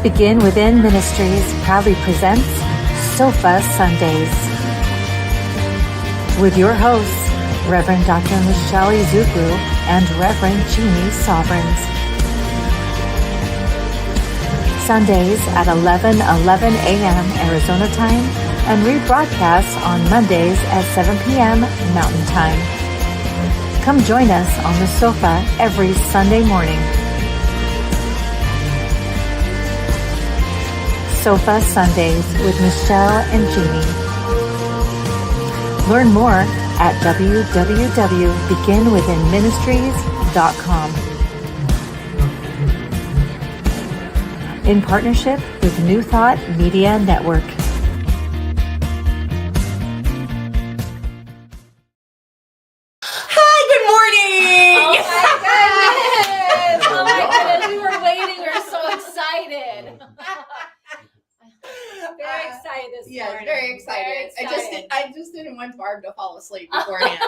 Begin Within Ministries proudly presents Sofa Sundays with your hosts, Reverend Dr. Michelle Izugwu and Reverend Jeannie Sovereigns. Sundays at 11:11 a.m. Arizona time and rebroadcasts on Mondays at 7 p.m. Mountain Time. Come join us on the sofa every Sunday morning. Sofa Sundays with Michelle and Jeannie. Learn more at www.beginwithinministries.com. In partnership with New Thought Media Network. Hi, good morning! Oh my goodness, we were waiting, we were so excited. Very excited this morning. Yeah, very excited. Very excited. I just didn't want Barb to fall asleep beforehand.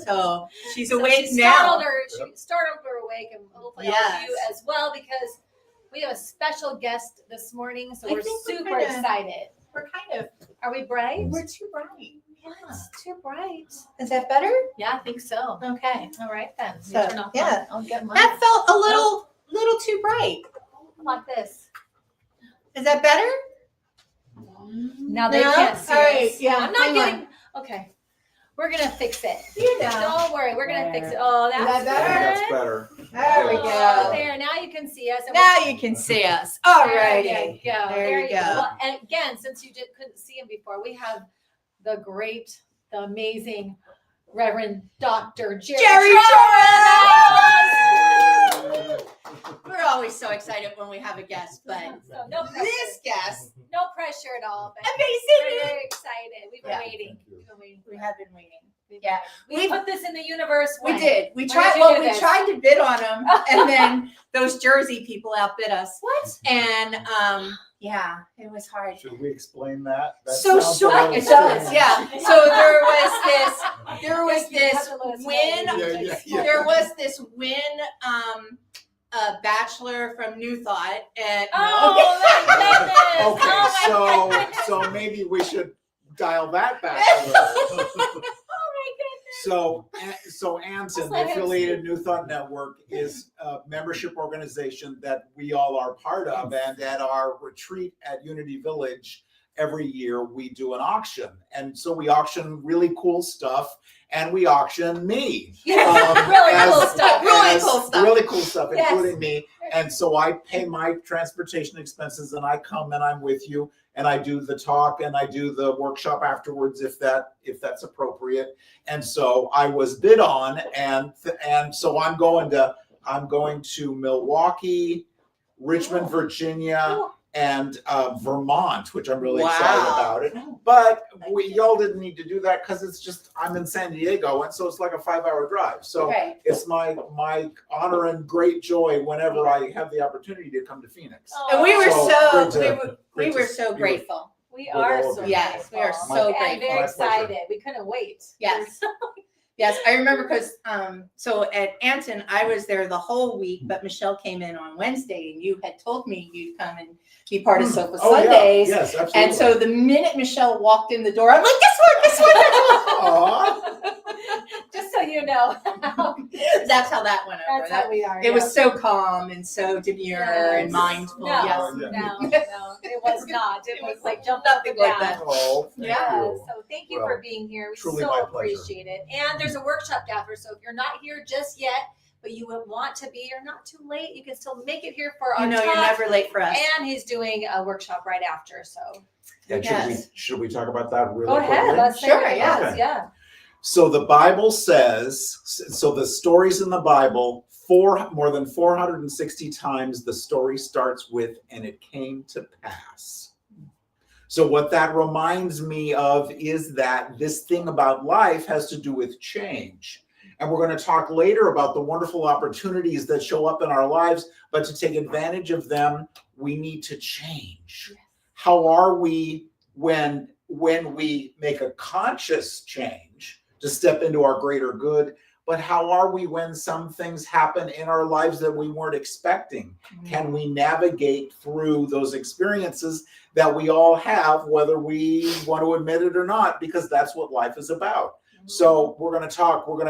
So she's awake now. She startled her awake, and hopefully all Yes. of you as well, because we have a special guest this morning, so I we're think we're super kinda- excited. We're kind of, Are we bright? we're too bright. Yeah, it's too bright. Is that better? Yeah, I think so. Okay. All right then. Let me So, turn off yeah. I'll get mine. That felt a little too bright. Like this. Is that better? Now they No? can't see All right, us. yeah, I'm not hang on. getting. Okay, we're gonna fix it. You know. Don't worry, we're gonna fix it. Oh, that's that better? good. That's better. There we Oh, go. there, now you can see us. And Now you can see us. All there righty. you go. There you go. Well, and again, since you couldn't see him before, we have the great, the amazing Reverend Dr. Jerry Torres! We're always so excited when we have a guest, but So no pressure. this guest, No pressure at all. But we're amazing. very excited. We've been Yeah. waiting. Thank you. We've been waiting. We have been waiting. We've Yeah. been waiting. We put this in the universe. We when? did. We When tried. did you Well, do we this? tried to bid on them, and then those Jersey people outbid us. What? And yeah, it was hard. Should we explain that? That So sounds short. a little It does. strange. Yeah. So there was this You have to let us know. win. Yeah. There was this win. Bachelor from New Thought, and Oh my goodness! Okay, Oh my goodness! so maybe we should dial that back a little. Oh my goodness! So Anson, let the him affiliated New Thought Network, is a membership organization that we all are part of, and at our retreat at Unity Village every year we do an auction, and so we auction really cool stuff, and we auction me. Really cool stuff. Really cool stuff. Really cool stuff, Yes. including me. And so I pay my transportation expenses, and I come and I'm with you, and I do the talk and I do the workshop afterwards if that's appropriate. And so I was bid on, and so I'm going to Milwaukee, Richmond, Virginia, and Vermont, which I'm really excited about it. But y'all didn't need to do that because it's just I'm in San Diego, and so it's like a 5-hour drive. So Right. it's my honor and great joy whenever I have the opportunity to come to Phoenix. And we were So, so great we to were so be with- grateful. We with are all of so you. Yes, we are grateful. so And grateful. very My pleasure. excited. We couldn't wait. Yes. Yes, I remember because so at Anton I was there the whole week, but Michelle came in on Wednesday, and you had told me you'd come and be part of Sofa Oh, yeah. Sundays. Yes, absolutely. And so the minute Michelle walked in the door, I'm like, this one. Aw. Just so you know. That's how that went over. That's how we are. It was so calm and so demure and Yes. mindful. No, Yes. no, it was not. It was like jumped up and Nothing like down. that. Oh, thank Yeah. you. So thank you Well, for being here. We truly so my pleasure. appreciate it. And there's a workshop after, so if you're not here just yet, but you would want to be, you're not too late. You can still make it here for our You know, you're talk. never late for us. And he's doing a workshop right after. So And Yes. should we talk about that really go ahead. quickly? Let's say Sure, what it yeah. is. Yeah. So the Bible says, so the stories in the Bible, more than 460 times the story starts with, and it came to pass. So what that reminds me of is that this thing about life has to do with change. And we're going to talk later about the wonderful opportunities that show up in our lives, but to take advantage of them, we need to change. Yes. How are we when we make a conscious change to step into our greater good? but how are we when some things happen in our lives that we weren't expecting? Can we navigate through those experiences that we all have, whether we want to admit it or not, because that's what life is about. So we're going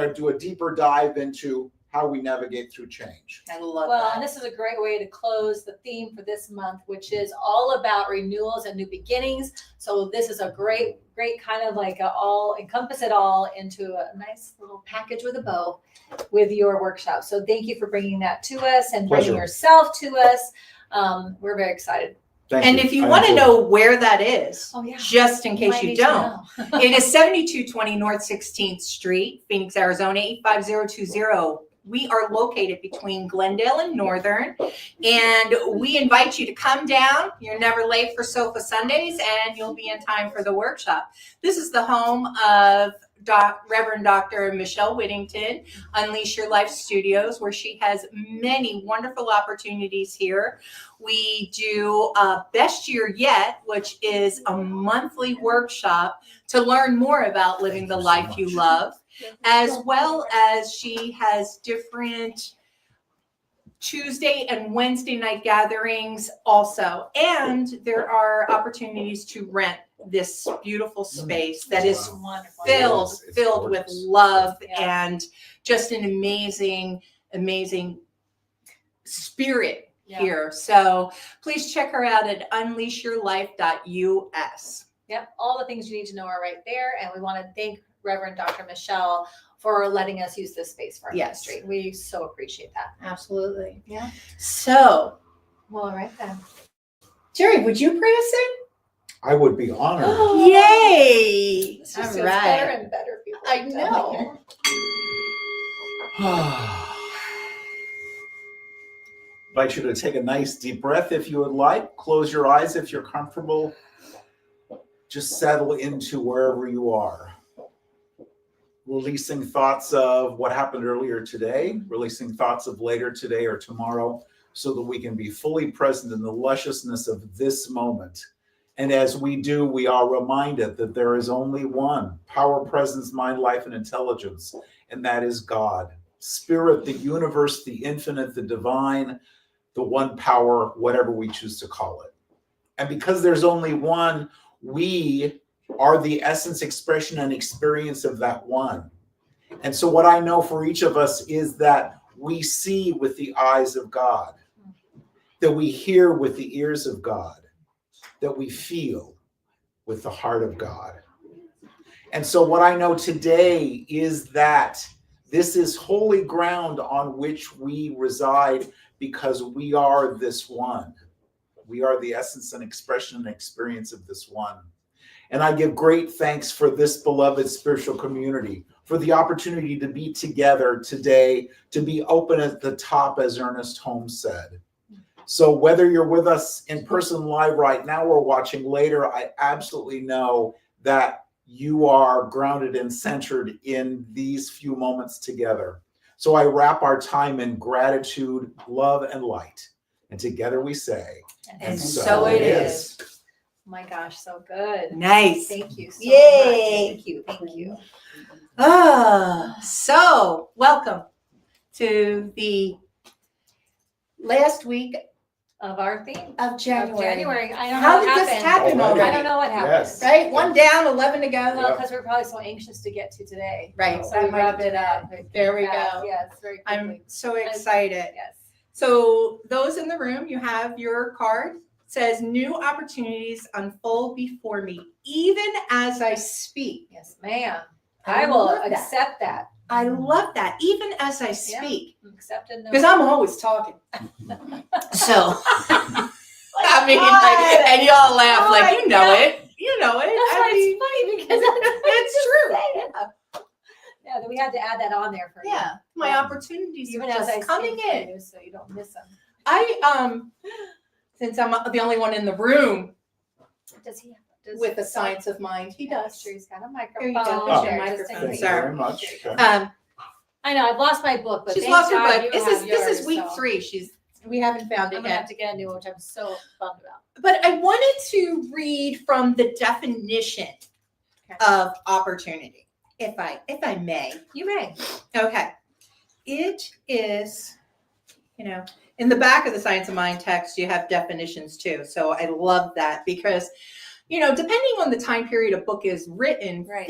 to do a deeper dive into how we navigate through change. I love Well, that. and this is a great way to close the theme for this month, which is all about renewals and new beginnings. So this is a great kind of like encompass it all into a nice little package with a bow with your workshop. So thank you for bringing that to us and bringing Pleasure. yourself to us. We're very excited. Thank And you. if you I want to enjoyed know where that is, Oh, yeah. just in case Might you need to don't, know. it is 7220 North 16th Street, Phoenix, Arizona, 85020. We are located between Glendale and Northern, and we invite you to come down. You're never late for Sofa Sundays, and you'll be in time for the workshop. This is the home of Reverend Dr. Michelle Whittington, Unleash Your Life Studios, where she has many wonderful opportunities here. We do Best Year Yet, which is a monthly workshop to learn more about living the life you love, as well as she has different Tuesday and Wednesday night gatherings also. And there are opportunities to rent this beautiful space that is Wonderful. It's filled with gorgeous. love Yeah. and just an amazing spirit Yeah. here. So please check her out at unleashyourlife.us. Yep, all the things you need to know are right there. And we want to thank Reverend Dr. Michelle for letting us use this space for our Yes. ministry. We so appreciate that. Absolutely. Yeah. So, Well, all right then. Jerry, would you pray us I would be honored. in? Yay! This All just gets better right. and better. People I are telling know. I'd like you to take a nice deep breath if you would like. Close your eyes if you're comfortable. Just settle into wherever you are. Releasing thoughts of what happened earlier today, releasing thoughts of later today or tomorrow, so that we can be fully present in the lusciousness of this moment. And as we do, we are reminded that there is only one power, presence, mind, life, and intelligence, and that is God. Spirit, the universe, the infinite, the divine, the one power, whatever we choose to call it. And because there's only one, we are the essence, expression, and experience of that one. And so what I know for each of us is that we see with the eyes of God, that we hear with the ears of God, that we feel with the heart of God. And so what I know today is that this is holy ground on which we reside, because we are this one. We are the essence and expression and experience of this one. And I give great thanks for this beloved spiritual community, for the opportunity to be together today, to be open at the top, as Ernest Holmes said. So whether you're with us in person live right now or watching later, I absolutely know that you are grounded and centered in these few moments together. So I wrap our time in gratitude, love, and light. And together we say, And so it is. Oh my gosh, so good. Nice. Thank you so Yay. much. Thank you. So welcome to the last week Of our theme. of Of January. January. I don't know How what did this happened. happen Already? I don't know what happened. Yes. Right? One down, 11 to go. Well, because we're probably so anxious to get to today. Right. So That we might wrapped be it up. There we Yeah, go. Yes, very I'm quickly. so excited. Yes. So those in the room, you have your card. It says new opportunities unfold before me, even as I speak. Yes, ma'am. I I will love that. accept that. I love that, even as I speak, Accept and know. because I'm always talking. So, I mean, God. like, and y'all laugh Oh like my you know God. it. You know it. That's I why mean, it's funny because it's true. Yeah, we had to add that on there for you. Yeah, my Yeah. opportunities Even are as I just coming speak for in. you, so you don't miss them. Since I'm the only one in the room Does he? with the science of mind, he I'm does. sure he's got a Here microphone. you go. Oh. There's your There, just microphone, in Thank case. you sir. very much. Okay. I know, I've lost my book, but She's thank lost her God book. you This have is yours, week so 3. We haven't found I'm it gonna have yet. to get a new one, which I'm so bummed about. But I wanted to read from the definition Okay. of opportunity, if I may. You may. Okay. It is, in the back of the Science of Mind text, you have definitions too. So I love that because, depending on the time period a book is written, Right.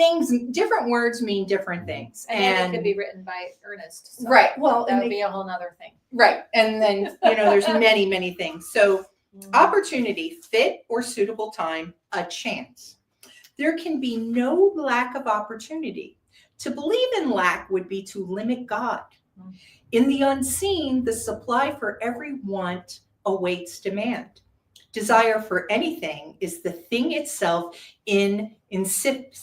different words mean different things. And it could be written by Ernest. So right. Well, that would be a whole nother thing. Right. And then, there's many, many things. So opportunity, fit or suitable time, a chance. There can be no lack of opportunity. To believe in lack would be to limit God. In the unseen, the supply for every want awaits demand. Desire for anything is the thing itself in incipiency.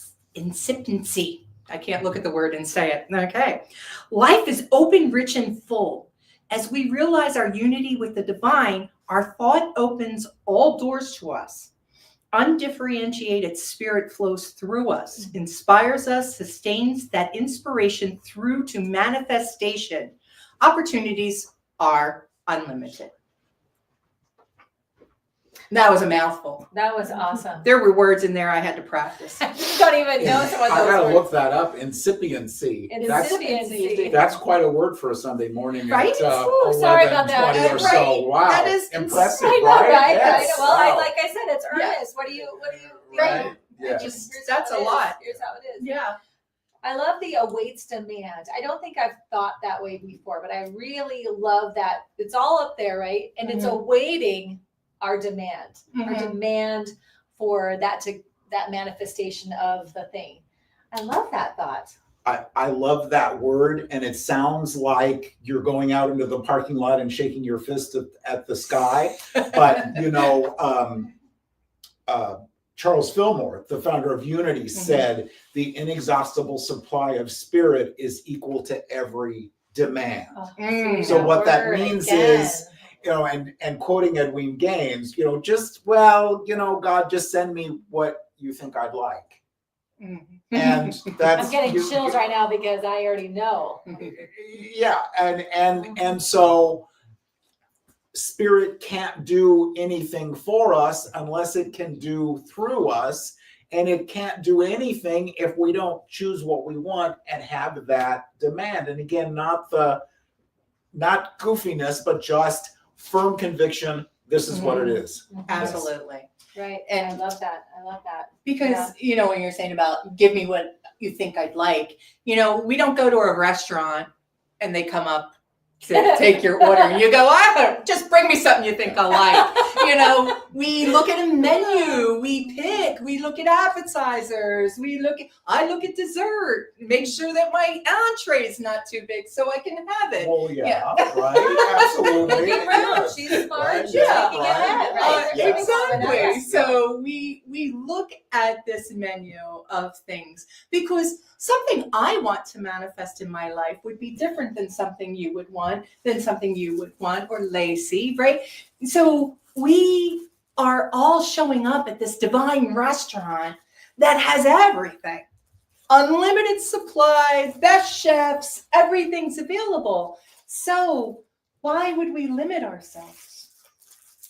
I can't look at the word and say it. Okay. Life is open, rich, and full. As we realize our unity with the divine, our thought opens all doors to us. Undifferentiated spirit flows through us, inspires us, sustains that inspiration through to manifestation. Opportunities are unlimited. That was a mouthful. That was awesome. There were words in there I had to practice. You don't even know some of I those gotta words. look that up. Incipiency. Incipiency. That's quite a word for a Sunday morning Right? at Ooh, sorry about that. 11:20 or so. Right. Wow, That is impressive, I know, right? right? Yes. Well, Wow. like I said, it's Yeah. Ernest. What do you? Right. Yeah. Here's That's how it a is. lot. Here's how it is. Yeah. I love the awaits demand. I don't think I've thought that way before, but I really love that. It's all up there, right? And it's awaiting our demand, our demand for that manifestation of the thing. I love that thought. I love that word, and it sounds like you're going out into the parking lot and shaking your fist at the sky. But Charles Fillmore, the founder of Unity, said the inexhaustible supply of spirit is equal to every demand. So what that means is, and quoting Edwin Gaines, God, just send me what you think I'd like. And that's I'm getting chills right now because I already know. Yeah, and so spirit can't do anything for us unless it can do through us, and it can't do anything if we don't choose what we want and have that demand. And again, not goofiness, but just firm conviction. This is what it is. Absolutely. Right. And I love that. Because, when you're saying about give me what you think I'd like, we don't go to a restaurant and they come up to take your order and you go, just bring me something you think I like. We look at a menu, we pick, we look at appetizers, I look at dessert, make sure that my entree is not too big so I can have it. Well, right, absolutely. Looking around, she's smart, Right, she's yeah, thinking ahead, right? Exactly. So we look at this menu of things because something I want to manifest in my life would be different than something you would want, or Lacey, right? So we are all showing up at this divine restaurant that has everything. Unlimited supply, best chefs, everything's available. So why would we limit ourselves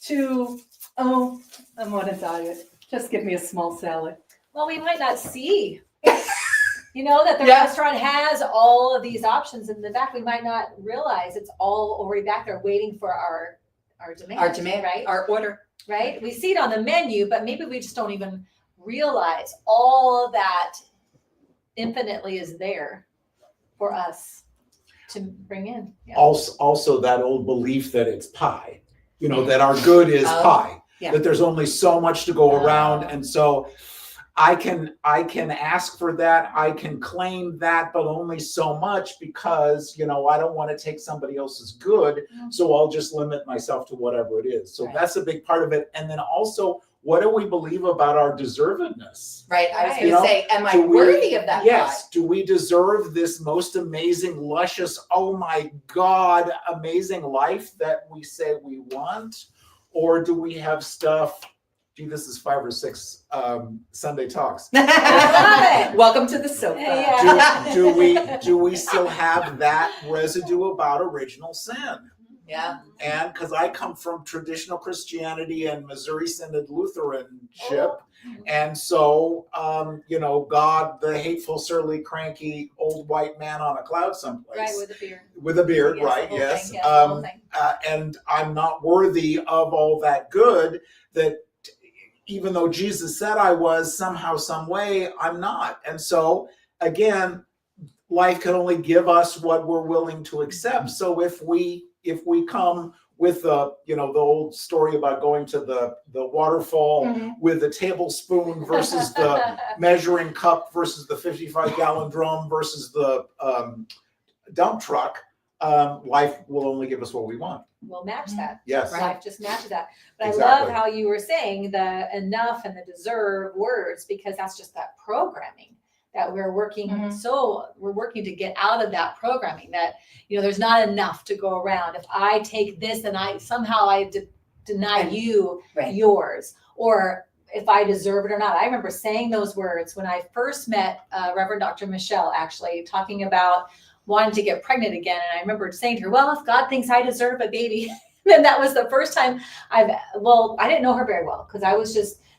to, I'm on a diet, just give me a small salad? Well, we might not see, that the restaurant has all of these options in the back. We might not realize it's all already back there waiting for our demand. Our demand, right? Our order. Right? We see it on the menu, but maybe we just don't even realize all that infinitely is there for us to bring in. Yeah. Also that old belief that it's pie, that our good is pie, that there's only so much to go around. And so I can ask for that. I can claim that, but only so much because, I don't want to take somebody else's good. So I'll just limit myself to whatever it is. So that's a big part of it. And then also, what do we believe about our deservedness? Right. I was going to say, am I worthy of that? Yes. Do we deserve this most amazing, luscious, oh my God, amazing life that we say we want? Or do we have stuff? Gee, this is 5 or 6 Sunday talks. Welcome to the sofa. Yeah. Do we still have that residue about original sin? Yeah. And because I come from traditional Christianity and Missouri Synod Lutheranship, And so, God, the hateful, surly, cranky, old white man on a cloud someplace. Right, with a beard. With a beard, Yes, right, the whole yes. thing, yes, the whole thing. And I'm not worthy of all that good, that even though Jesus said I was, somehow, some way, I'm not. And so, again, life can only give us what we're willing to accept. So if we come with the old story about going to the waterfall with the tablespoon versus the measuring cup versus the 55-gallon drum versus the dump truck, life will only give us what we want. We'll match that. Yes. Life just matches that. But Exactly. I love how you were saying the enough and the deserve words, because that's just that programming that we're working. So we're working to get out of that programming that, there's not enough to go around. If I take this, then I deny you yours, or if I deserve it or not. I remember saying those words when I first met Reverend Dr. Michelle, actually talking about wanting to get pregnant again. And I remember saying to her, well, if God thinks I deserve a baby, then that was the first time I didn't know her very well, because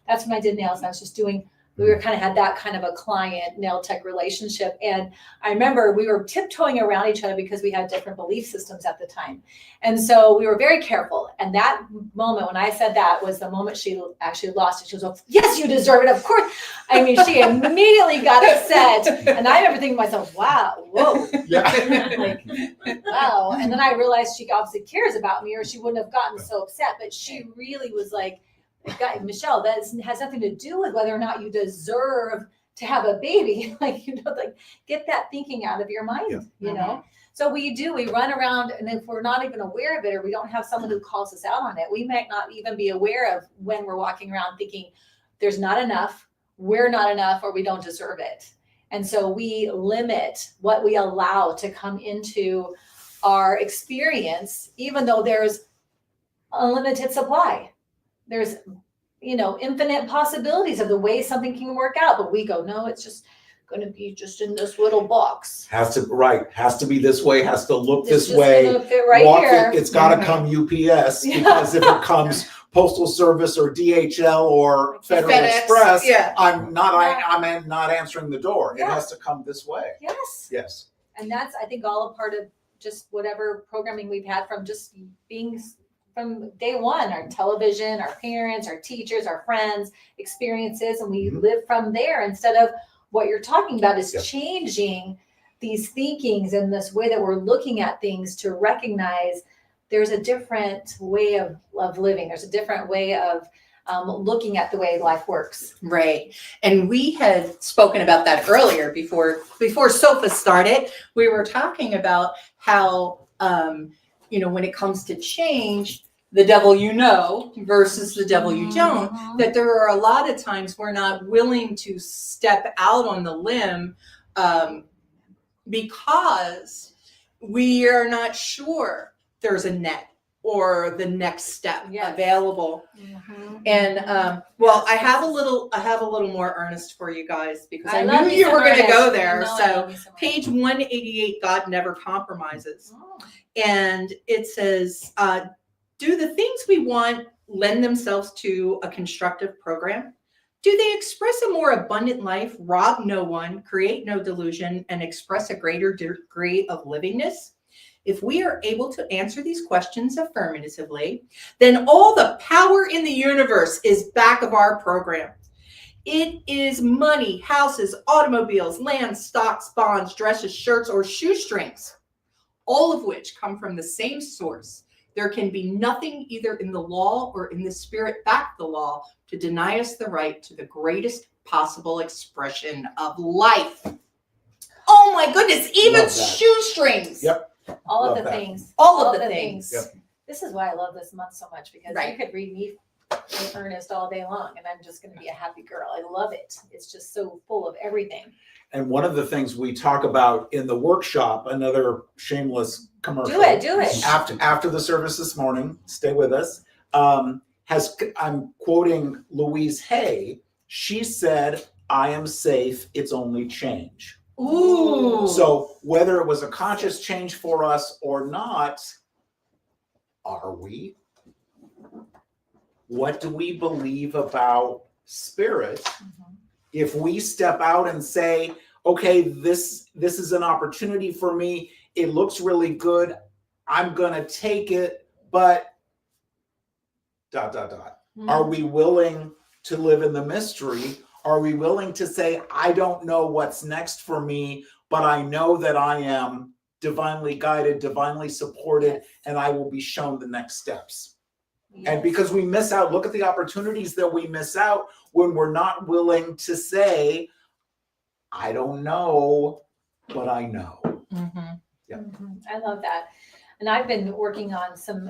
that's when I did nails. I was just we were had that kind of a client nail tech relationship. And I remember we were tiptoeing around each other because we had different belief systems at the time. And so we were very careful. And that moment when I said that was the moment she actually lost it. She was like, yes, you deserve it. Of course. I mean, she immediately got upset. And I remember thinking to myself, wow, whoa. Yeah. Wow. And then I realized she obviously cares about me, or she wouldn't have gotten so upset. But she really was like, Michelle, that has nothing to do with whether or not you deserve to have a baby. Get that thinking out of your mind, So we run around, and if we're not even aware of it, or we don't have someone who calls us out on it, we might not even be aware of when we're walking around thinking there's not enough, we're not enough, or we don't deserve it. And so we limit what we allow to come into our experience, even though there's unlimited supply. There's, infinite possibilities of the way something can work out, but we go, no, it's just going to be just in this little box. Has to be this way, has to look It's this way. Gonna fit right here. It's got to come UPS, because if it comes Postal Service or DHL or Federal FedEx, Express, yeah. I'm not answering the door. Yeah. It has to come this way. Yes. Yes. And that's, I think, all a part of just whatever programming we've had from just being from day one, our television, our parents, our teachers, our friends, experiences, and we live from there instead of what you're talking about is changing these thinkings and this way that we're looking at things to recognize there's a different way of living. There's a different way of looking at the way life works. Right. And we had spoken about that earlier before SOFA started. We were talking about how, when it comes to change, the devil versus the devil you don't, that there are a lot of times we're not willing to step out on the limb because we are not sure there's a net or the next step available. And I have a little more earnest for you guys, because I knew you were going to go there. So page 188, God never compromises. And it says, do the things we want lend themselves to a constructive program? Do they express a more abundant life, rob no one, create no delusion, and express a greater degree of livingness? If we are able to answer these questions affirmatively, then all the power in the universe is back of our program. It is money, houses, automobiles, land, stocks, bonds, dresses, shirts, or shoestrings, all of which come from the same source. There can be nothing either in the law or in the spirit back the law to deny us the right to the greatest possible expression of life. Oh my goodness, even shoestrings. Yep. All of the things. All of the things. Yep. This is why I love this month so much, because you could read me in earnest all day long and I'm just going to be a happy girl. I love it. It's just so full of everything. And one of the things we talk about in the workshop, another shameless commercial. Do it. After the service this morning, stay with us. I'm quoting Louise Hay. She said, "I am safe. It's only change." Ooh. So whether it was a conscious change for us or not, are we? What do we believe about spirit, if we step out and say, okay, this is an opportunity for me, it looks really good, I'm gonna take it, but ... Are we willing to live in the mystery? Are we willing to say, I don't know what's next for me, but I know that I am divinely guided, divinely supported, and I will be shown the next steps? And because we miss out, look at the opportunities that we miss out when we're not willing to say, I don't know, but I know. I love that. And I've been working on some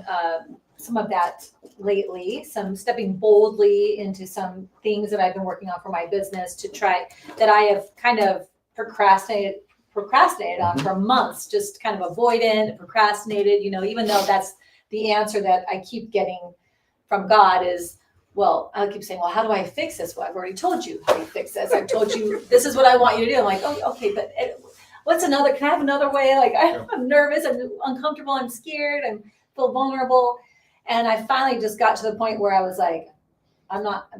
of that lately, some stepping boldly into some things that I've been working on for my business to try, that I have kind of procrastinated on for months, just kind of avoidant, procrastinated, even though that's the answer that I keep getting from God is, well, I keep saying, well, how do I fix this? Well, I've already told you how you fix this. I've told you, this is what I want you to do. I'm like, oh, okay, but can I have another way? Like, I'm nervous, I'm uncomfortable, I'm scared, and feel vulnerable. And I finally just got to the point where I was like,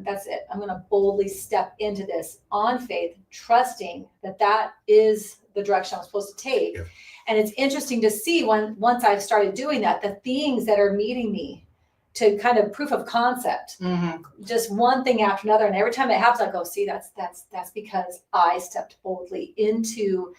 that's it. I'm going to boldly step into this on faith, trusting that is the direction I'm supposed to take. Yeah. And it's interesting to see once I've started doing that, the things that are meeting me to kind of proof of concept, just one thing after another. And every time it happens, I go, see, that's because I stepped boldly into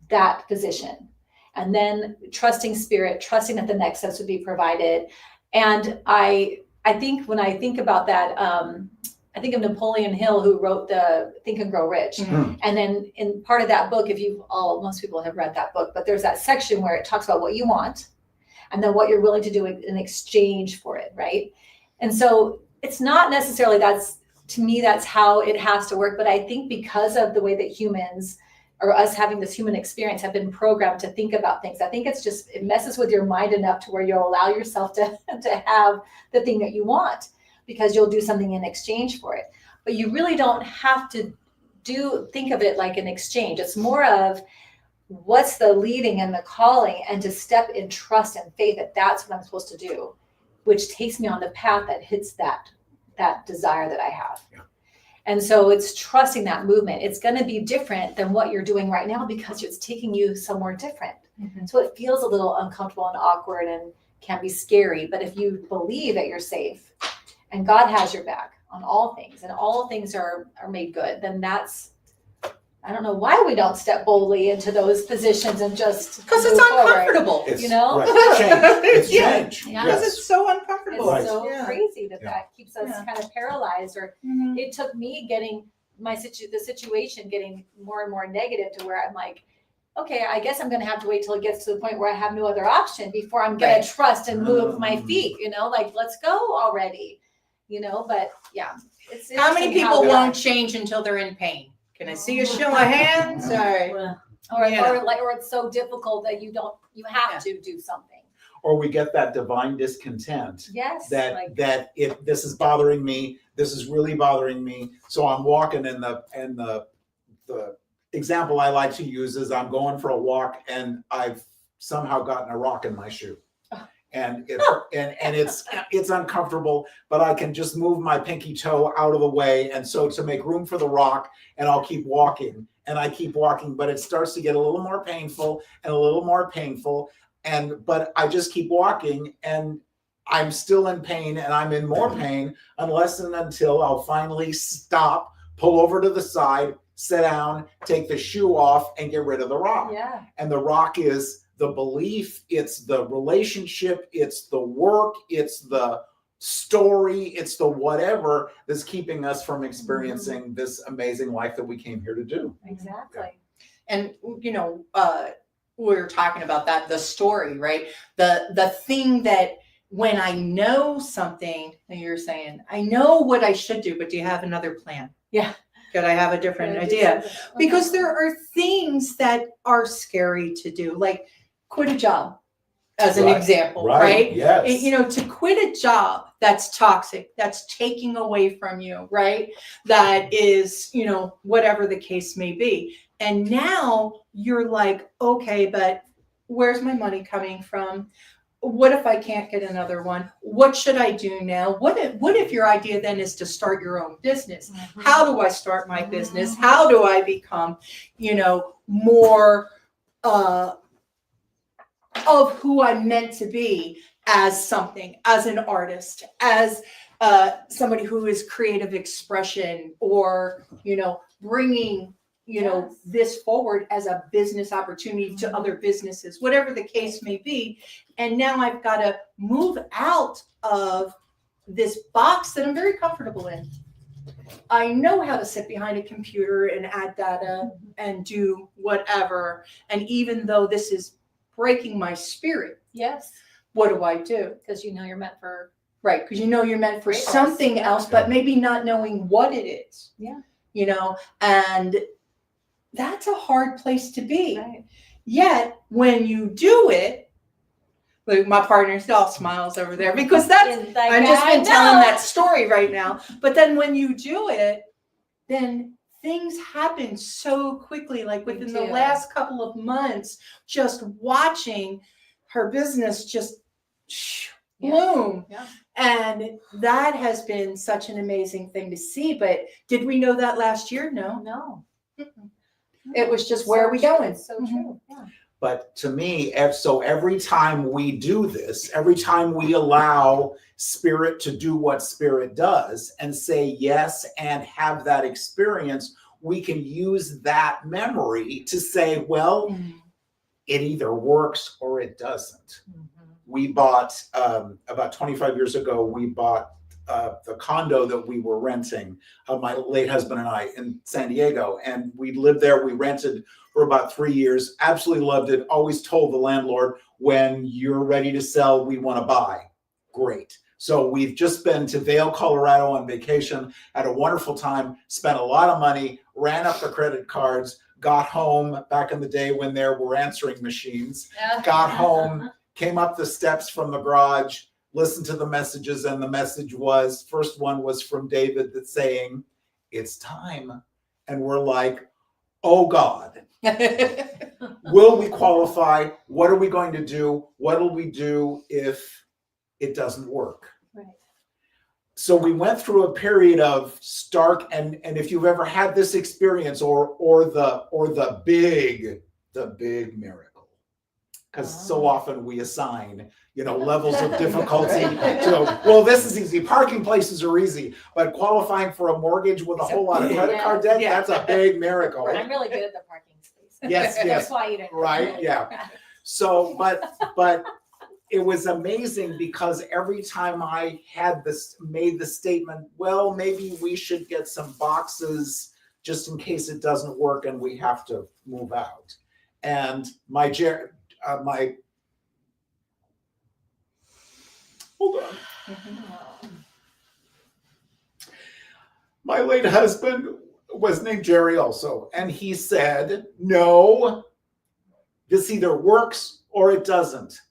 that position. And then trusting spirit, trusting that the next steps would be provided. And I think when I think about that, I think of Napoleon Hill, who wrote the Think and Grow Rich. And then in part of that book, most people have read that book, but there's that section where it talks about what you want and then what you're willing to do in exchange for it, right? And so it's not necessarily to me, that's how it has to work. But I think because of the way that humans, or us having this human experience, have been programmed to think about things, I think it messes with your mind enough to where you'll allow yourself to have the thing that you want, because you'll do something in exchange for it. But you really don't have to think of it like an exchange. It's more of what's the leading and the calling, and to step in trust and faith that that's what I'm supposed to do, which takes me on the path that hits that desire that I have. Yeah. And so it's trusting that movement. It's going to be different than what you're doing right now because it's taking you somewhere different. So it feels a little uncomfortable and awkward and can be scary. But if you believe that you're safe and God has your back on all things, and all things are made good, then I don't know why we don't step boldly into those positions and just because it's uncomfortable, Right. It's change. Yeah. Because it's so uncomfortable. It's so crazy that keeps us kind of paralyzed. Or it took me getting the situation getting more and more negative to where I'm like, okay, I guess I'm going to have to wait till it gets to the point where I have no other option before I'm going to trust and move my feet. Let's go already. But yeah, it's how many people won't change until they're in pain? Can I see a show of hands? Or it's so difficult that you have to do something. Or we get that divine discontent. Yes. That if this is bothering me, this is really bothering me. So I'm walking, and the example I like to use is I'm going for a walk and I've somehow gotten a rock in my shoe. And it's uncomfortable, but I can just move my pinky toe out of the way. And so to make room for the rock, and I'll keep walking, and I keep walking, but it starts to get a little more painful and a little more painful. But I just keep walking, and I'm still in pain, and I'm in more pain unless and until I'll finally stop, pull over to the side, sit down, take the shoe off, and get rid of the rock. Yeah. And the rock is the belief, it's the relationship, it's the work, it's the story, it's the whatever that's keeping us from experiencing this amazing life that we came here to do. Exactly. And we're talking about that, the story, right? The thing that when I know something, and you're saying, I know what I should do, but do you have another plan? Yeah. Could I have a different idea? Because there are things that are scary to do, like quit a job, as an example, right? Yes. To quit a job that's toxic, that's taking away from you, right? That is, whatever the case may be. And now you're like, okay, but where's my money coming from? what if I can't get another one? What should I do now? What if your idea then is to start your own business? How do I start my business? How do I become, more of who I'm meant to be as something, as an artist, as somebody who is creative expression, or, bringing, Yes. this forward as a business opportunity to other businesses, whatever the case may be. And now I've got to move out of this box that I'm very comfortable in. I know how to sit behind a computer and add data and do whatever. And even though this is breaking my spirit, Yes, what do I do? because you're meant for. Right, because you're meant for Greatness, something yeah. else, but maybe not knowing what it is. Yeah. And that's a hard place to be. Right. Yet when you do it, like my partner still smiles over there because that's It's like, I've just I been telling know. that story right now. But then when you do it, then things happen so quickly. Like They within the do. last couple of months, just watching her business just bloom. Yeah. And that has been such an amazing thing to see. But did we know that last year? No. No. It was just It's where so are we true. going? It's so Mhm. true. Yeah. But to me, so every time we do this, every time we allow spirit to do what spirit does and say yes and have that experience, we can use that memory to say, well, it either works or it doesn't. We bought, about 25 years ago, we bought the condo that we were renting, my late husband and I, in San Diego. And we lived there, we rented for about 3 years, absolutely loved it. Always told the landlord, when you're ready to sell, we want to buy. Great. So we've just been to Vail, Colorado on vacation, had a wonderful time, spent a lot of money, ran up the credit cards, got home back in the day when there were answering machines, got home, came up the steps from the garage, listened to the messages, and the message was, first one was from David that's saying, it's time. And we're like, oh God, will we qualify? What are we going to do? What will we do if it doesn't work? Right. So we went through a period of stark, and if you've ever had this experience or the big miracle, because so often we assign levels of difficulty to, well, this is easy, parking places are easy, but qualifying for a mortgage with a whole lot of credit card debt, Yeah. that's a big miracle. I'm really good at the parking space. Yes, yes. That's why you didn't. Right, yeah. So, but it was amazing because every time I made the statement, well, maybe we should get some boxes just in case it doesn't work and we have to move out. And hold on. My late husband was named Jerry also, and he said, no, this either works or it doesn't.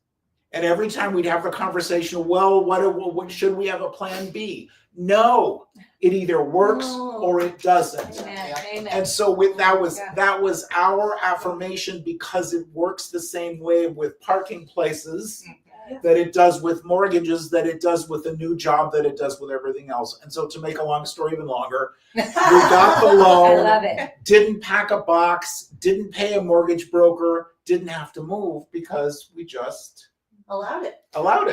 And every time we'd have the conversation, well, what should we have a plan B? No, it either works or it doesn't. Amen. Amen. And so that was our affirmation, because it works the same way with parking places that it does with mortgages, that it does with a new job, that it does with everything else. And so, to make a long story even longer, we got the I loan, love it. didn't pack a box, didn't pay a mortgage broker, didn't have to move because we just allowed it. I love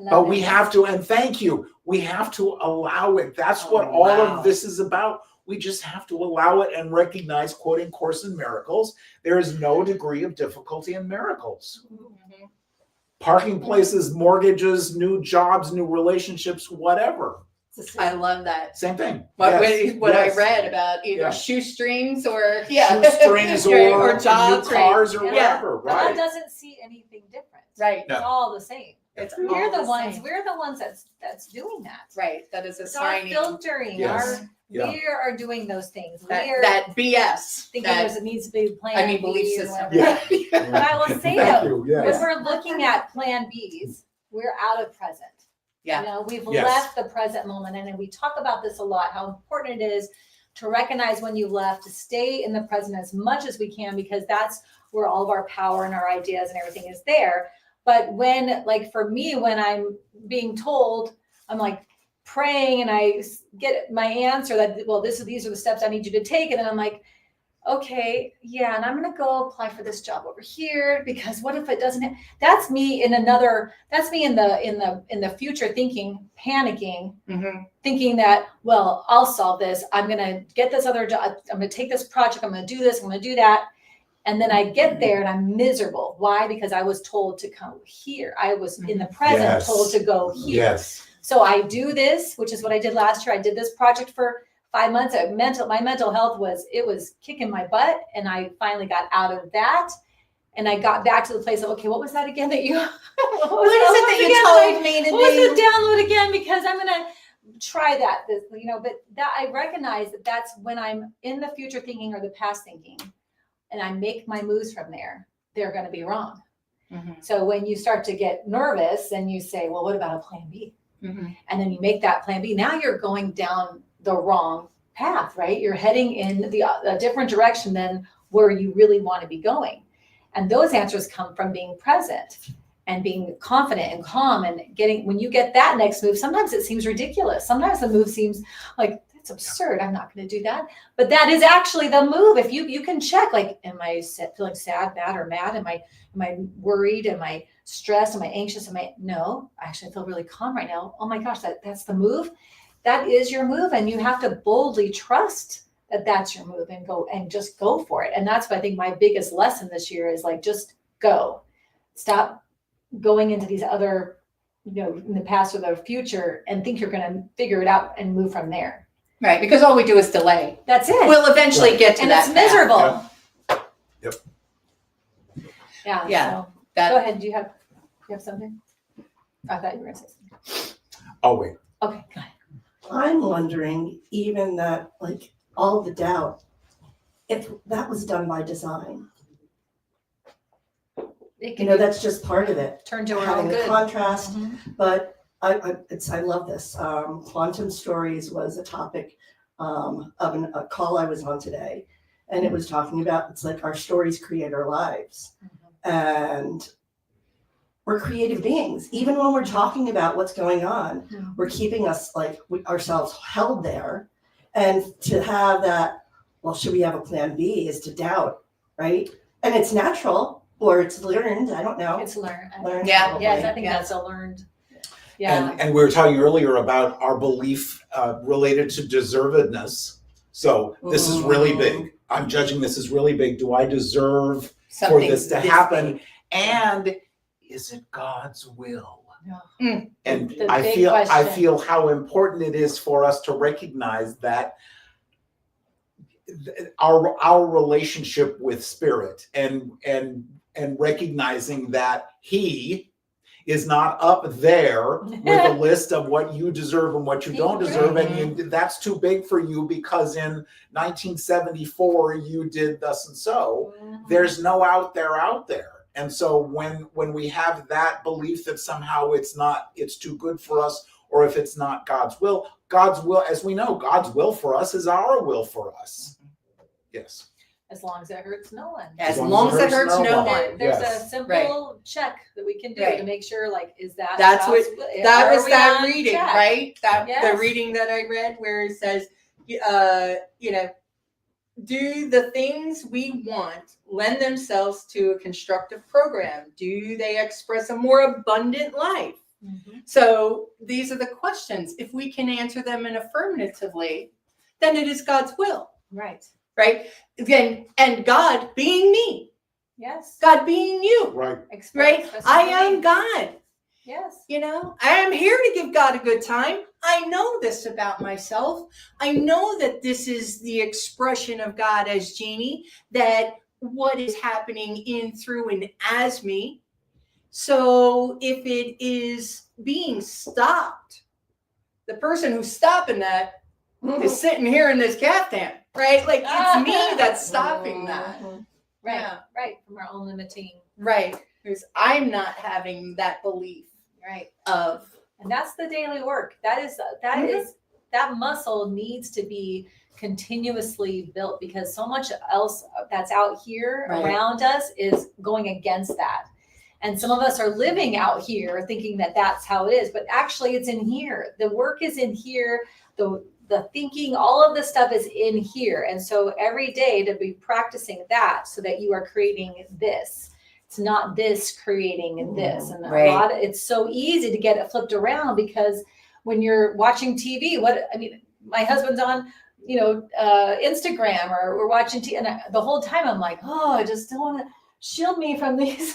But we it. have to, and thank you, we have to allow it. That's what all of this is about. We just have to allow it and recognize, quoting Course in Miracles, there is no degree of difficulty in miracles. Parking places, mortgages, new jobs, new relationships, whatever. I love that. Same thing. What Yes. I read about either Yeah. shoestrings or Shoestrings or jobs, new cars or Yeah. whatever, God right? doesn't see anything different. Right. It's all the same. It's We're all the ones. same. We're the ones that's doing that. Right. That is It's our assigning filtering. Yes. We are doing those things. We're that BS. thinking That, it needs to be plan B belief or system. whatever. Yeah. But I will say Thank though, you. Yes. when we're looking at plan Bs, we're out of present. Yeah. We've Yes. left the present moment. And we talk about this a lot, how important it is to recognize when you left, to stay in the present as much as we can, because that's where all of our power and our ideas and everything is there. But when, like for me, when I'm being told, I'm like praying and I get my answer that, well, these are the steps I need you to take. And then I'm like, okay, yeah, and I'm gonna go apply for this job over here because what if it doesn't? That's me in the future thinking, panicking, thinking that, well, I'll solve this. I'm gonna get this other job. I'm gonna take this project. I'm gonna do this. I'm gonna do that. And then I get there and I'm miserable. Why? Because I was told to come here. I was in the present told to go here. Yes. So I do this, which is what I did last year. I did this project for 5 months. My mental health was kicking my butt. And I finally got out of that. And I got back to the place of, okay, what was that again that you, what What is it that you told me to do? What was the download again? Because I'm going to try that, but that I recognize that that's when I'm in the future thinking or the past thinking and I make my moves from there, they're going to be wrong. So when you start to get nervous and you say, well, what about a plan B? And then you make that plan B. Now you're going down the wrong path, right? You're heading in a different direction than where you really want to be going. And those answers come from being present and being confident and calm and when you get that next move, sometimes it seems ridiculous. Sometimes the move seems like, that's absurd. I'm not going to do that. But that is actually the move. If you can check, like, am I feeling sad, bad, or mad? Am I worried? Am I stressed? Am I anxious? No, actually I feel really calm right now. Oh my gosh, that's the move. That is your move. And you have to boldly trust that that's your move and just go for it. And that's what I think my biggest lesson this year is, like, just go. Stop going into these other, in the past or the future and think you're going to figure it out and move from there. Right, because all we do is delay. That's it. We'll eventually get to and that. it's miserable. Yep. Yeah. So, go ahead. Do you have something? I thought you were going to say something. Oh, wait. Okay, go ahead. I'm wondering, even that, like, all the doubt, if that was done by design. It can That's just part of it. turn to our Having own the good. contrast, but I love this. Quantum stories was a topic of a call I was on today, and it was talking about, it's like our stories create our lives, and we're creative beings. Even when we're talking about what's going on, we're keeping us ourselves held there, and to have that, well, should we have a plan B, is to doubt, right? And it's natural or it's learned. I don't know. It's learned. Yeah. probably. Yes, I think that's a learned. Yeah. And we were talking earlier about our belief related to deservedness. So this is really big. I'm judging this is really big. Do I deserve for this to happen? big. And is it God's will? Yeah. And The I big question. feel how important it is for us to recognize that our relationship with Spirit and recognizing that He is not up there with a list of what you deserve and what you don't deserve, and that's too big for you because in 1974 you did thus and so. There's no out there. And so when we have that belief that somehow it's too good for us, or if it's not God's will, as we know, God's will for us is our will for us. Yes. As long as it hurts no one. As long as it hurts no one. There's Yes. a simple check that we can do to make sure, like, is that That's what that are was we that on reading, track? right? The Yes. reading that I read where it says, do the things we want lend themselves to a constructive program? Do they express a more abundant life? So these are the questions. If we can answer them in affirmatively, then it is God's will. Right. Right? Again, and God being me, Yes. God being you, Right. right? I am God. Yes. I am here to give God a good time. I know this about myself. I know that this is the expression of God as Jeannie, that what is happening in, through, and as me. So if it is being stopped, the person who's stopping that is sitting here in this caftan, right? Like, it's me that's stopping that. Right. Yeah. Right. From our own limiting. Right. Because I'm not having that belief Right. of. And that's the daily work. That muscle needs to be continuously built, because so much else that's out here Right. around us is going against that. And some of us are living out here thinking that that's how it is, but actually it's in here. The work is in here. The thinking, all of this stuff is in here. And so every day to be practicing that so that you are creating this. It's not this creating this. And Right. it's so easy to get it flipped around because when you're watching TV, my husband's on, Instagram or we're watching TV, and the whole time I'm like, oh, I just don't want to shield me from these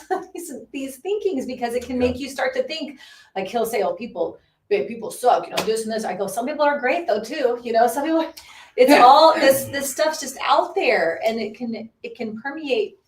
thinkings because it can make you start to think, like he'll say, oh, people suck, this and this. I go, some people are great though too, some people, it's all this stuff's just out there and it can permeate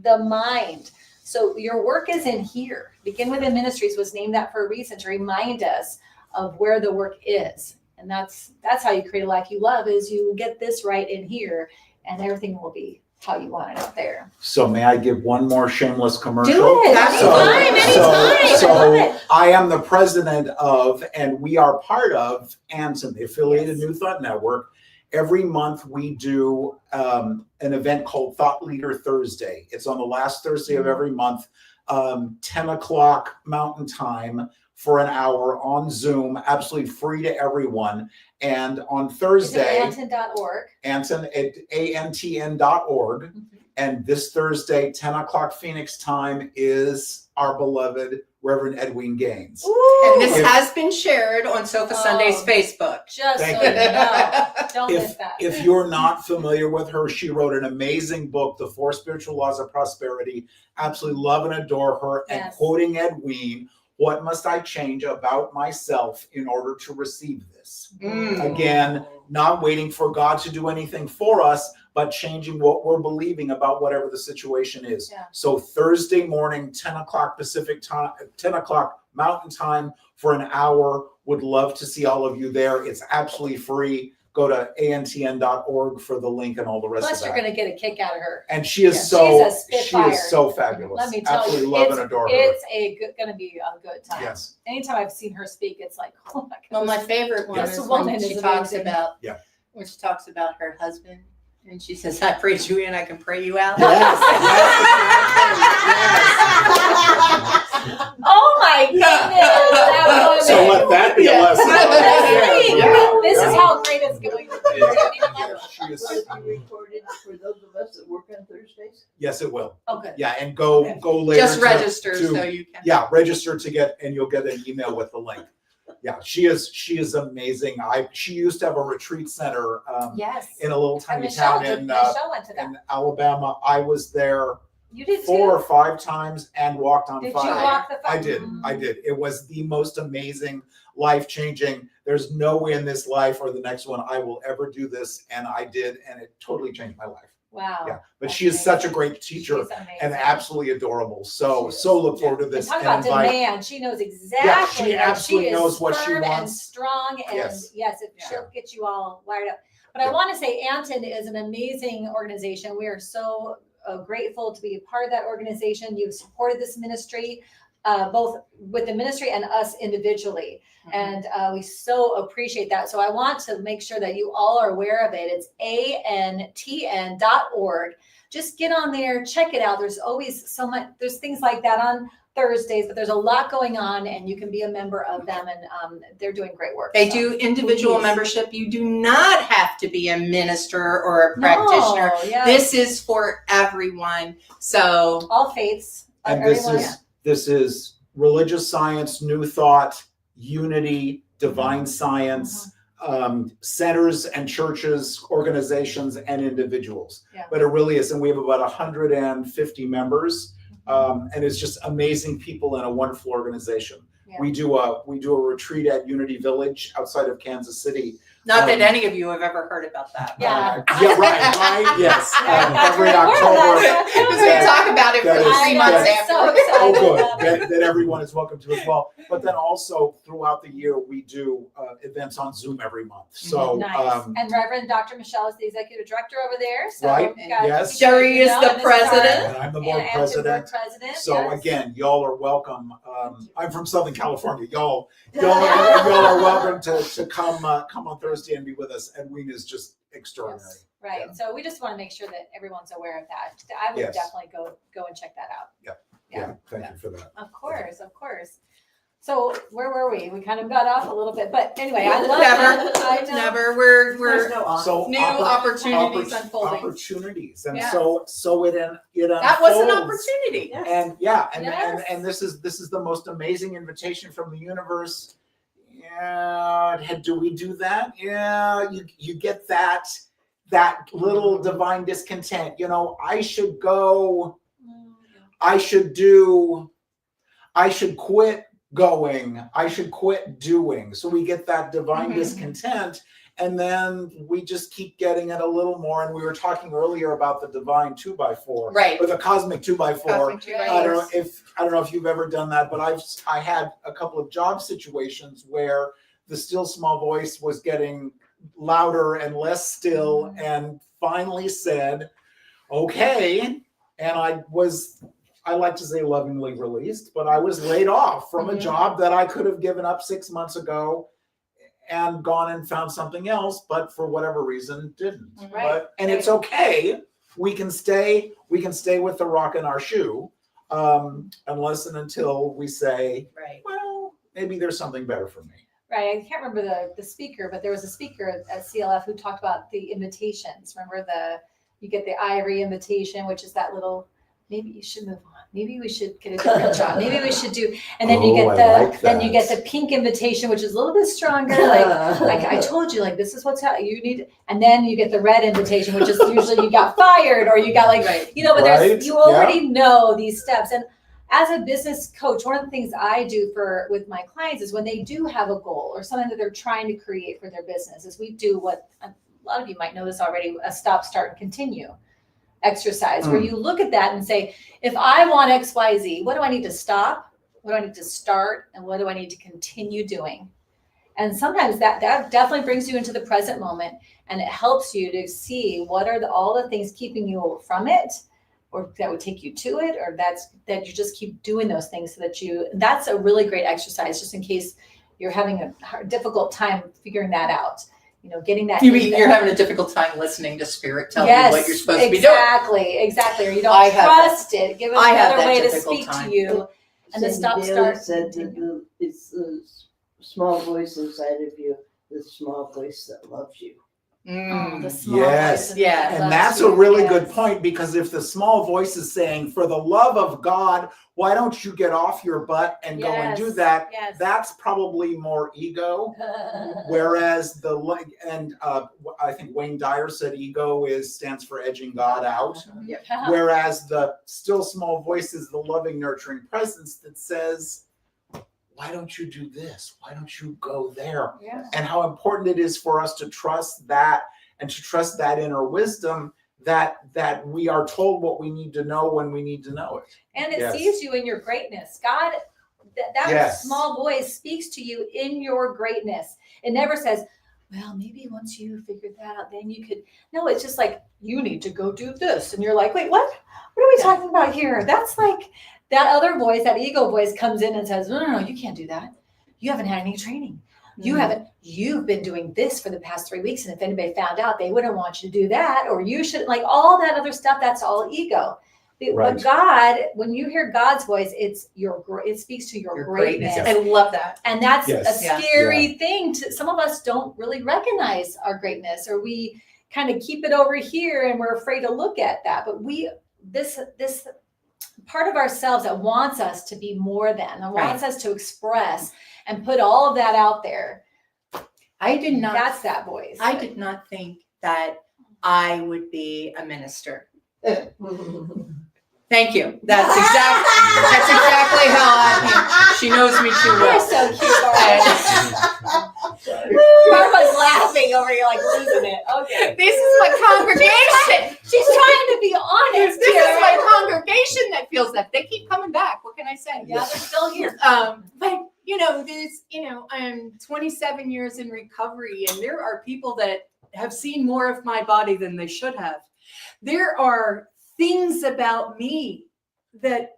the mind. So your work is in here. Begin Within Ministries was named that for a reason, to remind us of where the work is. And that's how you create a life you love, is you get this right in here and everything will be how you want it out there. So may I give one more shameless commercial? Do it. Anytime. So I love it. I am the president of, and we are part of ANSON, the Affiliated New Thought Network. Every month we do an event called Thought Leader Thursday. It's on the last Thursday of every month, 10 o'clock Mountain Time, for an hour on Zoom, absolutely free to everyone. And on Thursday, Anton.org. Anton at antn.org. Mm-hmm. And this Thursday, 10 o'clock Phoenix time, is our beloved Reverend Edwin Gaines. And this has been shared on Sofa Sunday's Facebook. Just Thank so you. you know. Don't miss If, that. if you're not familiar with her, she wrote an amazing book, The 4 Spiritual Laws of Prosperity. Absolutely love and adore her. And Yes. quoting Edwin, what must I change about myself in order to receive this? Again, not waiting for God to do anything for us, but changing what we're believing about whatever the situation is. Yeah. So Thursday morning, 10 o'clock Pacific time, 10 o'clock Mountain Time for an hour. Would love to see all of you there. It's absolutely free. Go to antn.org for the link and all the rest Plus, of you're that. going to get a kick out of her. And she is She's so a spitfire. fabulous. Let me tell Absolutely you, love and adore her. it's going to be a good time. Yes. Anytime I've seen her speak, it's like, oh my Well, God. my favorite one This is woman when is she talks amazing. about her husband, and she says, "I prayed you in, I can pray you out." Yes. Oh my goodness. That woman. So let that be a lesson. This is how great it's going to be. She is- Will it be recorded for those of us that work on Thursdays? Yes, it will. Oh, good. Yeah, and go later. Just to- register to- so you can. Yeah, register to get, and you'll get an email with the link. Yeah, she is amazing. She used to have a retreat center Yes. in a little And tiny Michelle, town Michelle went to that. in Alabama. I was there You did 4 or too. 5 times and walked on Did you fire. walk the I did. It was the most amazing, life-changing. There's no way in this life or the next one I will ever do this, and I did, and it totally changed my life. Wow. Yeah, but That's she is such a amazing. great teacher She's amazing. and absolutely adorable. So She is. look forward to And this. talk and about invite- demand. She knows exactly. Yeah, she like, absolutely she is knows what she firm and wants. strong, and Yes. she'll get you all wired up. But I want to say, Anton is an amazing organization. We are so grateful to be a part of that organization. You've supported this ministry, both with the ministry and us individually. And we so appreciate that. So I want to make sure that you all are aware of it. It's antn.org. Just get on there, check it out. There's always there's things like that on Thursdays, but there's a lot going on, and you can be a member of them, and they're doing great work. They So, do individual please. membership. You do not have to be a minister or a practitioner. No, yeah. This is for everyone. So all faiths. And everyone. this is religious science, new thought, unity, divine science, centers and churches, organizations, and individuals. Yeah. But it really is, and we have about 150 members, and it's just amazing people and a wonderful organization. Yeah. We do a retreat at Unity Village outside of Kansas City. not that any of you have ever heard about that. Yeah. Right. Yes. Yeah, Every that's right. October. Because we talk about it for That the is- 3 I months know, after. so excited Oh, good. about it. That everyone is welcome to as well. But then also throughout the year, we do events on Zoom every month. So, Nice. And Reverend Dr. Michelle is the executive director over there. So Right, we've got yes. people Jerry you is know, the and this our- president. and I'm the and board Anton, president. board president. So yes. again, y'all are welcome. I'm from Southern California. Y'all are welcome to come on Thursday and be with us. Edwin is just extraordinary. Yes, right. Yeah. So we just want to make sure that everyone's aware of that. I would Yes. definitely go and check that out. Yep. Yeah, thank you for that. Of course, of course. So where were we? We kind of got off a little bit, but anyway, I love that. I know. Never. There's We're no off. So new opportunities unfolding. Opportunities, and Yes. so it That was an unfolds. opportunity. Yes. And Yes. and this is the most amazing invitation from the universe. Yeah, do we do that? Yeah, you get that little divine discontent. You know, I should go. I should quit going. I should quit doing. So we get that divine Mhm. discontent, and then we just keep getting it a little more. And we were talking earlier about the divine 2x4, Right. or the cosmic 2x4. Cosmic two I don't know hours. if you've ever done that, but I had a couple of job situations where the still small voice was getting louder and less still, and finally said, "Okay," and I like to say lovingly released, but I was laid off from a Mhm. job that I could have given up 6 months ago and gone and found something else, but for whatever reason didn't. Right. And it's okay. We can stay with the rock in our shoe, unless and until we say, Right. well, maybe there's something better for me. Right. I can't remember the speaker, but there was a speaker at CLF who talked about the invitations. Remember you get the ivory invitation, which is that little, maybe you should move on. Maybe we should get a different job. Maybe we should do, and then you Oh, get I like then you get that. the pink invitation, which is a little bit stronger. Like I told you, like this is what's you need, and then you get the red invitation, which is usually you got fired or you got like, Right. you know, but Right, you already know these steps. And as a business coach, one of the things I do with my clients is when they do have a goal or something that they're trying to create for their business, is we do what a lot of you might know this already, a stop, start, and continue exercise, where you look at that and say, if I want XYZ, what do I need to stop? What do I need to start? And what do I need to continue doing? And sometimes that definitely brings you into the present moment, and it helps you to see what are all the things keeping you from it, or that would take you to it, or that you just keep doing those things so that's a really great exercise, just in case you're having a difficult time figuring that out. You know, getting that. You mean you're having a difficult time listening to spirit tell yes, you what you're supposed to be doing? Exactly. Or you I don't have trust it. Give it I have another that way to difficult speak time. to you. And the Cindy stop, Bailey start, said continue. that it's the small voice inside of you, the small voice that loves you. Oh, the small Yes. voice Yeah. that And loves that's you. a really Yes. good point, because if the small voice is saying, for the love of God, why don't you get off your butt and go and do Yes, that? yes. That's probably more ego. Whereas I think Wayne Dyer said ego stands for edging God out. Whereas the still small voice is the loving, nurturing presence that says, why don't you do this? Why don't you go there? Yeah. And how important it is for us to trust that, and to trust that inner wisdom that we are told what we need to know when we need to know it. And it Yes. sees you in your greatness. God, that Yes. small voice speaks to you in your greatness. It never says, well, maybe once you figured that out, then you could. No, it's just like, you need to go do this. And you're like, wait, what? What are we talking about here? That's like that other voice, that ego voice comes in and says, no, you can't do that. You haven't had any training. You've been doing this for the past 3 weeks. And if anybody found out, they wouldn't want you to do that, or you should, like all that other stuff. That's all ego. Right. But God, when you hear God's voice, it speaks to your greatness. I love that. And that's Yes. a scary thing some of us don't really recognize our greatness, or we kind of keep it over here and we're afraid to look at that. But this part of ourselves that wants us to be more than, and wants us to express and put all of that out there. That's that voice. I did not think that I would be a minister. Thank you. That's exactly how I think. She knows me too You're well. so cute, Barbara's laughing over here, like losing it. Okay. This is my congregation. She's trying to be honest This here. is my congregation that feels that. They keep coming back. What can I say? Yeah, they're still here. But I'm 27 years in recovery, and there are people that have seen more of my body than they should have. There are things about me that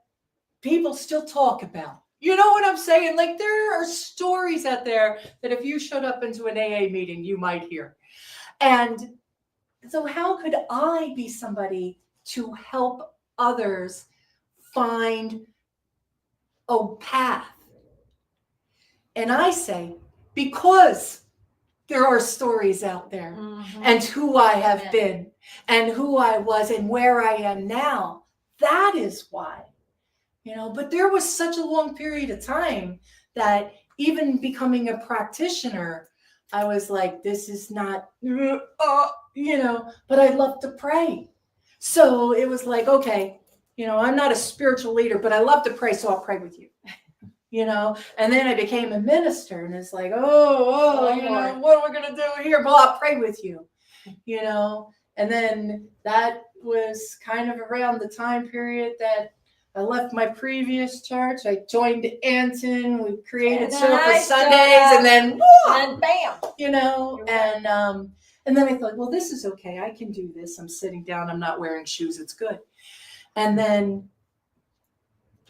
people still talk about. You know what I'm saying? Like, there are stories out there that if you showed up into an AA meeting, you might hear. And so how could I be somebody to help others find a path. And I say, because there are stories out there and who I have Amen. been and who I was and where I am now. That is why, but there was such a long period of time that even becoming a practitioner, I was like, this is not, but I love to pray. So it was like, okay, I'm not a spiritual leader, but I love to pray. So I'll pray with you. And then I became a minister, and it's like, what am I going to do here? Well, I'll pray with you, and then that was kind of around the time period that I left my previous church. I joined Anton. We created Surface Sundays, and then, and bam, and then I thought, well, this is okay. I can do this. I'm sitting down. I'm not wearing shoes. It's good. And then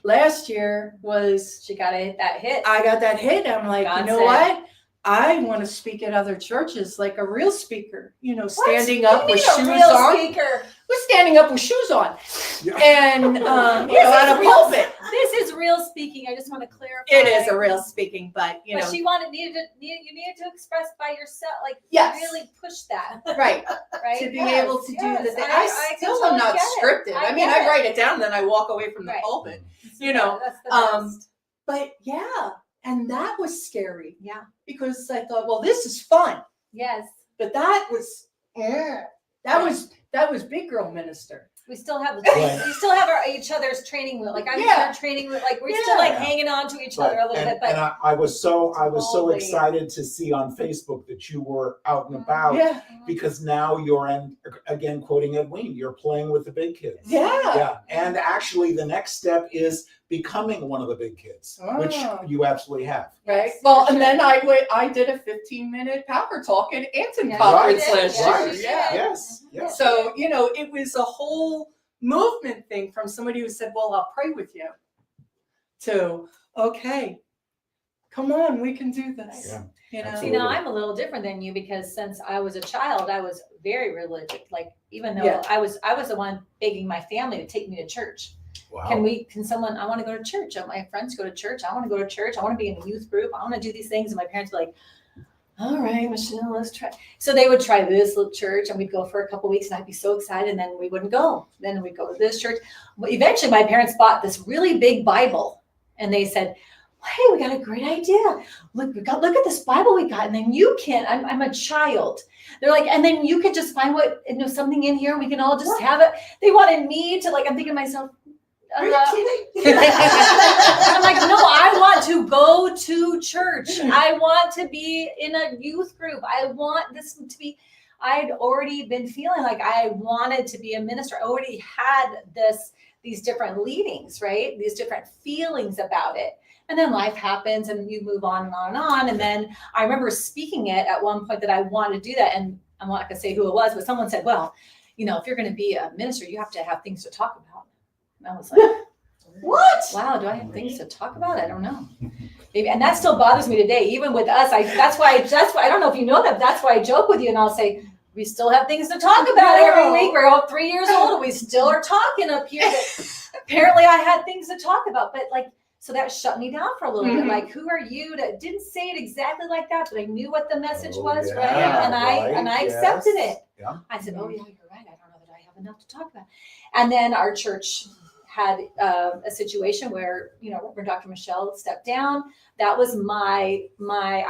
last year was she got that hit. I got that hit. I'm like, God you know said, what? I want to speak at other churches like a real speaker, standing up with shoes on. Speaker? We're standing up with shoes on. Yeah. And, at a pulpit. This is real speaking. I just want to clarify. It is a real speaking, but, But she needed to express by yourself, like Yes. really push that. right. Right? To be Yes, able to do yes. the thing. I I can still am not totally get it. scripted. I I mean, get I it. write it down, then I walk away from the Right. pulpit. That's the best. But yeah, and that was scary Yeah. because I thought, well, this is fun. Yes. But that was that was big girl minister. We still have Right. we still have each other's training wheel. Like I'm Yeah. training wheel. Like we're still like hanging on to each other a little bit. But And I was so Totally. excited to see on Facebook that you were out and about, Yeah. because now you're again quoting Edwin, you're playing with the big kids. Yeah. Yeah. And actually the next step is becoming one of the big kids, which Oh. you absolutely have. Right. Yes, Well, for and sure. then I did a 15-minute power talk at Anton Yeah, conference you did. last Yes, year. you did. Yeah. Yes. Yes. So, it was a whole movement thing from somebody who said, well, I'll pray with you, to, okay, come on, we can do this. Yeah, See, absolutely. now I'm a little different than you because since I was a child, I was very religious. Like even though Yeah. I was the one begging my family to take me to church. Wow. Can someone, I want to go to church. My friends go to church. I want to go to church. I want to be in a youth group. I want to do these things. And my parents were like, all right, Michelle, let's try. So they would try this little church and we'd go for a couple weeks and I'd be so excited. And then we wouldn't go. Then we'd go to this church. Well, eventually my parents bought this really big Bible and they said, hey, we got a great idea. Look at this Bible we got. And then you can, I'm a child. They're like, and then you could just find something in here. We can all just have it. They wanted me to I'm thinking to myself, Are you kidding? I'm like, no, I want to go to church. I want to be in a youth group. I want this to be, I'd already been feeling like I wanted to be a minister. I already had these different leadings, right? These different feelings about it. And then life happens and you move on and on and on. And then I remember speaking it at one point that I wanted to do that. And I'm not gonna say who it was, but someone said, well, if you're going to be a minister, you have to have things to talk about. And I was like, What? wow, do I have things to talk about? I don't know. Maybe, and that still bothers me today. Even with us, that's why I don't know if you know that. That's why I joke with you and I'll say, we still have things to talk about every week. We're all 3 years old and we still are talking up here. Apparently I had things to talk about, but so that shut me down for a little bit. Like, who are you to, didn't say it exactly like that, but I knew what the message was, right? And I accepted it. Yeah. I said, oh yeah, you're right. I don't know that I have enough to talk about. And then our church had a situation where, Reverend Dr. Michelle stepped down. That was I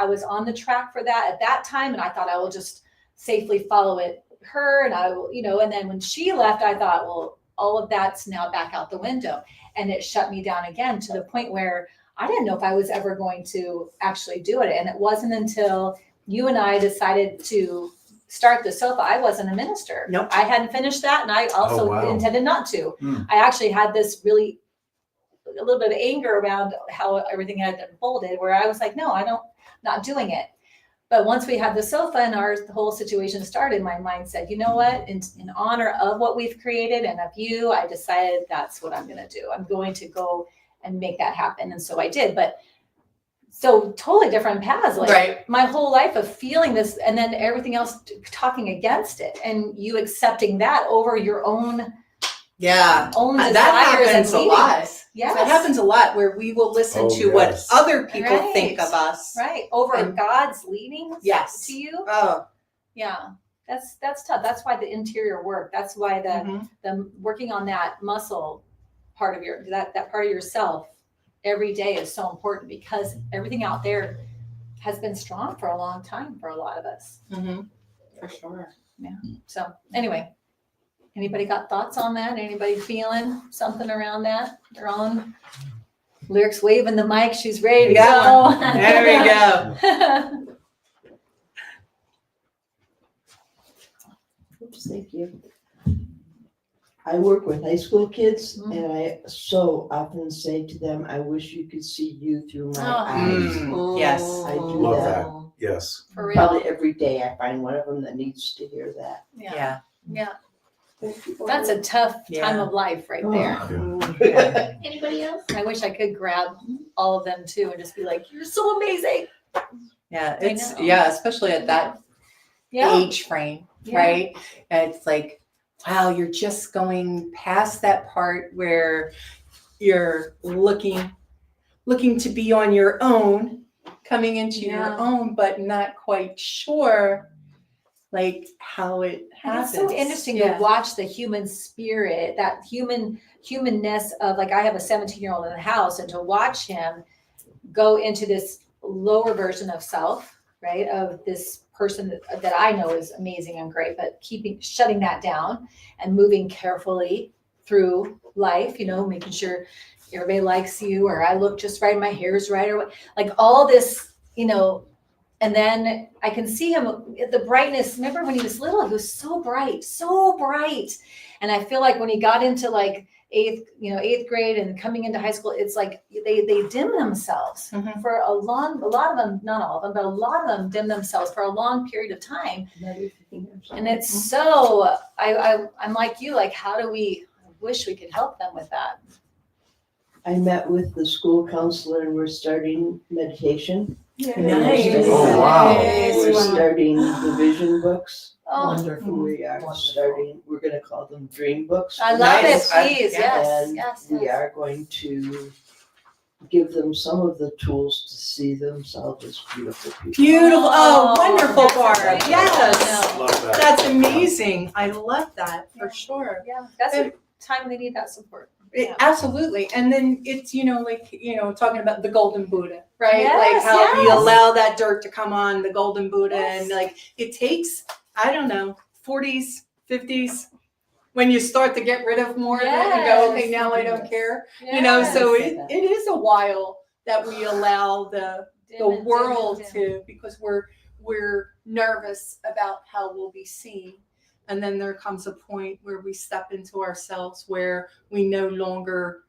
was on the track for that at that time. And I thought I will just safely follow her. And I will, and then when she left, I thought, well, all of that's now back out the window. And it shut me down again to the point where I didn't know if I was ever going to actually do it. And it wasn't until you and I decided to start the sofa. I wasn't a minister. Nope. I hadn't finished that. And I also wow. intended not to. Hmm. I actually had this a little bit of anger around how everything had unfolded where I was like, no, not doing it. But once we had the sofa and the whole situation started, my mind said, you know what, in honor of what we've created and of you, I decided that's what I'm going to do. I'm going to go and make that happen. And so I did. But so totally different paths. Right. My whole life of feeling this and then everything else talking against it and you accepting that over your own Yeah. own That desires and happens a lot. leanings. Yes. That happens a lot where we will listen Oh, to what yes. other people Right. think of us. Right. Over And- God's leadings Yes. to you. Oh. Yeah. That's tough. That's why the interior work. That's why Mhm. the working on that muscle part of that part of yourself every day is so important, because everything out there has been strong for a long time for a lot of us. Mhm. For sure. So anyway, anybody got thoughts on that? Anybody feeling something around that? Their own Lyric's waving the mic. She's ready to Got go. There we go. go. Oops, thank you. I work with high school kids, Mhm. and I so often say to them, I wish you could see you through my Oh. eyes. Yes. I do Love that. that. Yes. For real. Probably every day I find one of them that needs to hear that. Yeah. Yeah. Yeah. That's a tough time Yeah. of life right there. Yeah. Anybody else? I wish I could grab all of them too and just be like, "You're so amazing." Yeah. I It's know. yeah, especially at that Yeah. age frame, Yeah. right? It's like, wow, you're just going past that part where you're looking to be on your own, coming into Yeah. your own, but not quite sure like how it And happens. it's so interesting Yeah. to watch the human spirit, that humanness of, like, I have a 17-year-old in the house, and to watch him go into this lower version of self, right? Of this person that I know is amazing and great, but shutting that down and moving carefully through life, making sure everybody likes you, or I look just right, my hair is right, or what, like all this, and then I can see him, the brightness. Remember when he was little, he was so bright. And I feel like when he got into like eighth grade and coming into high school, it's like they dim themselves Mhm. for a lot of them, not all of them, but a lot of them dim themselves for a long period of time. And it's so, I'm like you, like, how do we, I wish we could help them with that. I met with the school counselor and we're starting meditation. Nice. Oh, wow. We're starting the vision books. Oh, Wonderful. We are Wonderful. we're gonna call them dream books. I love Nice. it, please, Yeah. And yes. we are going to give them some of the tools to see themselves as beautiful people. Beautiful. Oh, Oh, wonderful, that's Barb. great. Yes. Love that. That's amazing. I love that for sure. Yeah, that's the time they need that support. Yeah. Absolutely. And then it's, talking about the golden Buddha, right? Yes, like how we yes. allow that dirt to come on the golden Buddha. Yes. And like, it takes, I don't know, 40s, 50s, when you start to get rid of more of it and go, okay, now I don't care. So Say that. it is a while that we allow the world to, because we're nervous about how we'll be seen. And then there comes a point where we step into ourselves where we no longer,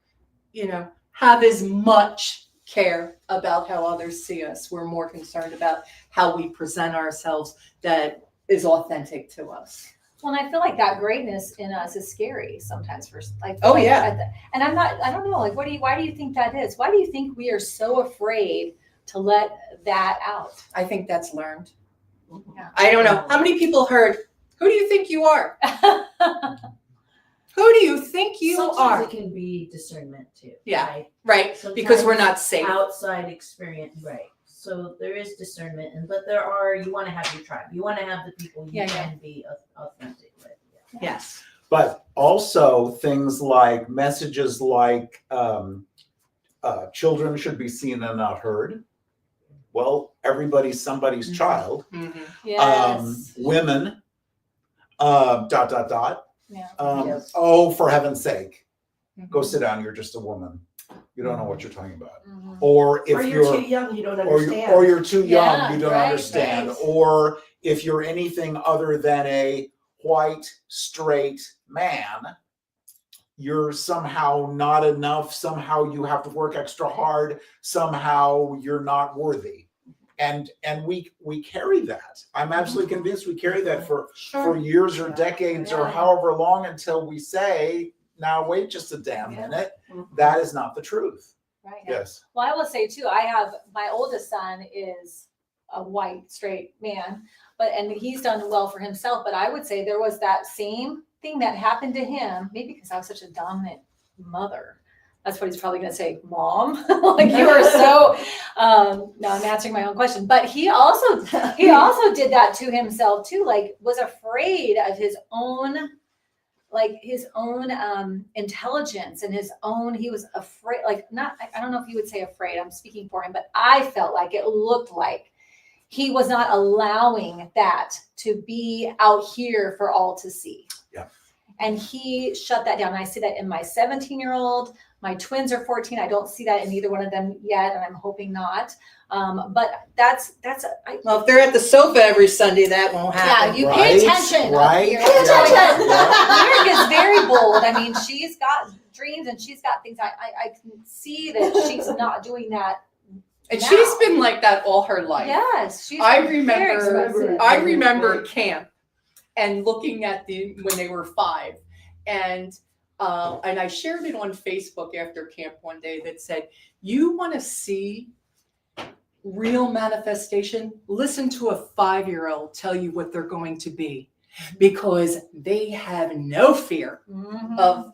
have as much care about how others see us. We're more concerned about how we present ourselves that is authentic to us. Well, and I feel like that greatness in us is scary sometimes for like. Oh, yeah. And I don't know, like, why do you think that is? Why do you think we are so afraid to let that out? I think that's learned. Yeah. I don't know. How many people heard, who do you think you are? Who do you think you Sometimes are? it can be discernment too. Yeah. Right? Right. Because we're not safe. Outside experience, right? So there is discernment, but you want to have your tribe. You want to have the people you can be authentic with. Yeah. Yes. But also things like messages like children should be seen and not heard. Well, everybody's somebody's child. Mm-hmm. Yes. Women, ... Yeah. Yes. Oh, for heaven's sake, Mm-hmm. go sit down. You're just a woman. You don't know what you're talking about. Mhm. Or if Or you're too young, you don't understand. or you're too young, Yeah, you don't right, understand. right. Or if you're anything other than a white, straight man, you're somehow not enough. Somehow you have to work extra hard. Somehow you're not worthy. And we carry that. I'm absolutely convinced we carry that for years or decades or Yeah. however long until we say, now wait just a damn Yeah. minute. That is not the truth. Right. Yes. Well, I will say too, I have, my oldest son is a white, straight man, and he's done well for himself. But I would say there was that same thing that happened to him, maybe because I was such a dominant mother. That's what he's probably going to say, Mom. Like you are so. No, I'm answering my own question. But he also did that to himself too. Like was afraid of his own, intelligence and his own. He was afraid. Like not. I don't know if you would say afraid. I'm speaking for him, but I felt like it looked like he was not allowing that to be out here for all to see. Yeah. And he shut that down. I see that in my 17-year-old. My twins are 14. I don't see that in either one of them yet, and I'm hoping not. But Well, if they're at the sofa every Sunday, that won't happen. yeah, you pay attention. Right. Pay Yeah. attention. Yeah. Lyric is very bold. I mean, she's got dreams and she's got things. I can see that she's not doing that. And now. she's been like that all her life. Yes, she's I very remember- expressive. I remember camp and looking at when they were 5, and I shared it on Facebook after camp one day that said, "You want to see real manifestation? Listen to a 5-year-old tell you what they're going to be, because they have no fear Mhm. of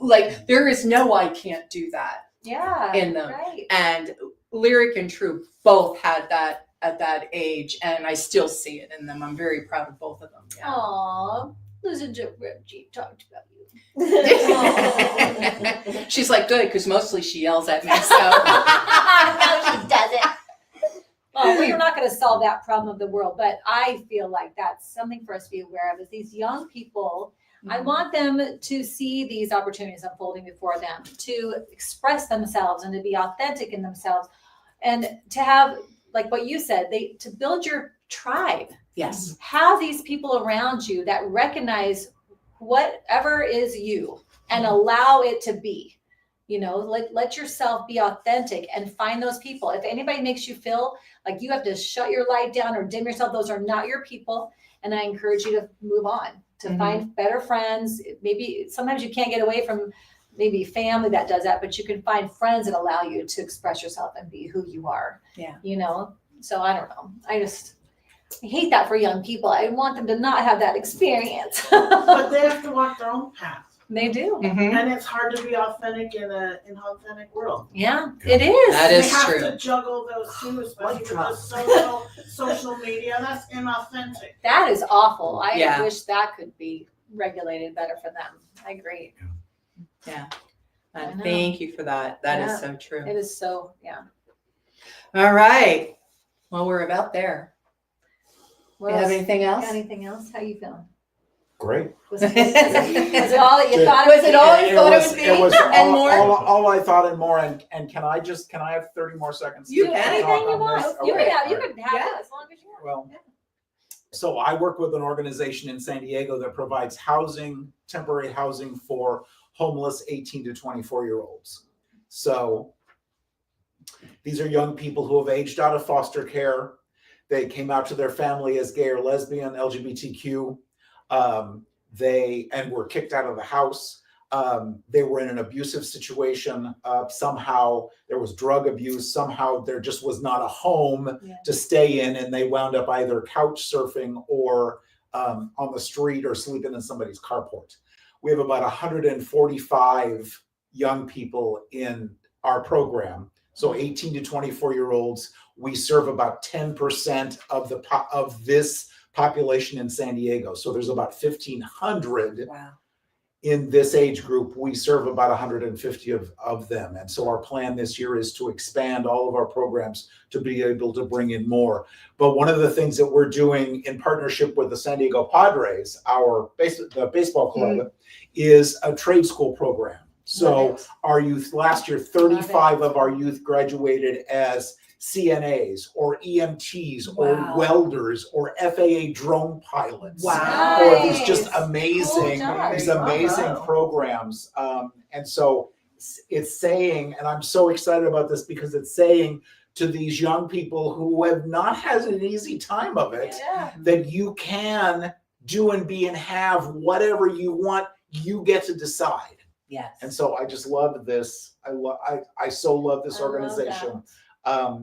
there is no I can't do that yeah, in them." right. And Lyric and Troop both had that at that age, and I still see it in them. I'm very proud of both of them. Yeah. Aw, listen to Reggie talked about you. She's like, good, because mostly she yells at me. So No, she doesn't. Well, we're not going to solve that problem of the world, but I feel like that's something for us to be aware of. Is these young people, I want them to see these opportunities unfolding before them, to express themselves and to be authentic in themselves, and to have, like what you said, to build your tribe. yes, Have these people around you that recognize whatever is you and allow it to be. Let yourself be authentic and find those people. If anybody makes you feel like you have to shut your light down or dim yourself, those are not your people. And I encourage you to move on, to find better friends. Maybe sometimes you can't get away from maybe family that does that, but you can find friends that allow you to express yourself and be who you are. Yeah. So I don't know. I hate that for young people. I want them to not have that experience. But they have to walk their own path. They do. And it's hard to be authentic in an authentic world. Yeah, it is. That is They have true. to juggle those two, especially with drop. the social media. That's inauthentic. That is awful. I Yeah. wish that could be regulated better for them. I agree. Yeah. I And know. thank you for that. That is Yeah. so true. It is so, yeah. All right. Well, we're about there. What You have else? anything else? Got anything else? How you feeling? Great. Was it all that you thought Was it all you thought it would be? It was And more? all I thought and more. And can I have 30 more seconds? You to can. talk Anything you on want. this? You Okay, can have all right. it as long as you want. Well, so I work with an organization in San Diego that provides housing, temporary housing for homeless 18 to 24-year-olds. So these are young people who have aged out of foster care. They came out to their family as gay or lesbian, LGBTQ. They were kicked out of the house. They were in an abusive situation. Somehow there was drug abuse. Somehow there just was not a home to stay in, and they wound up either couch surfing or on the street or sleeping in somebody's carport. We have about 145 young people in our program. So 18 to 24-year-olds. We serve about 10% of this population in San Diego. So there's about 1,500 Wow. in this age group. We serve about 150 of them. And so our plan this year is to expand all of our programs to be able to bring in more. But one of the things that we're doing in partnership with the San Diego Padres, the baseball club, is a trade school program. So our youth, last year, 35 of our youth graduated as CNAs or EMTs or Wow. welders or FAA drone pilots. Wow. Or these just Nice. amazing, Cool job. these amazing Wow. programs. And so it's saying, and I'm so excited about this because it's saying to these young people who have not had an easy time of it, Yeah. that you can do and be and have whatever you want, you get to decide. Yes. And so I just love this. I so love this I love organization.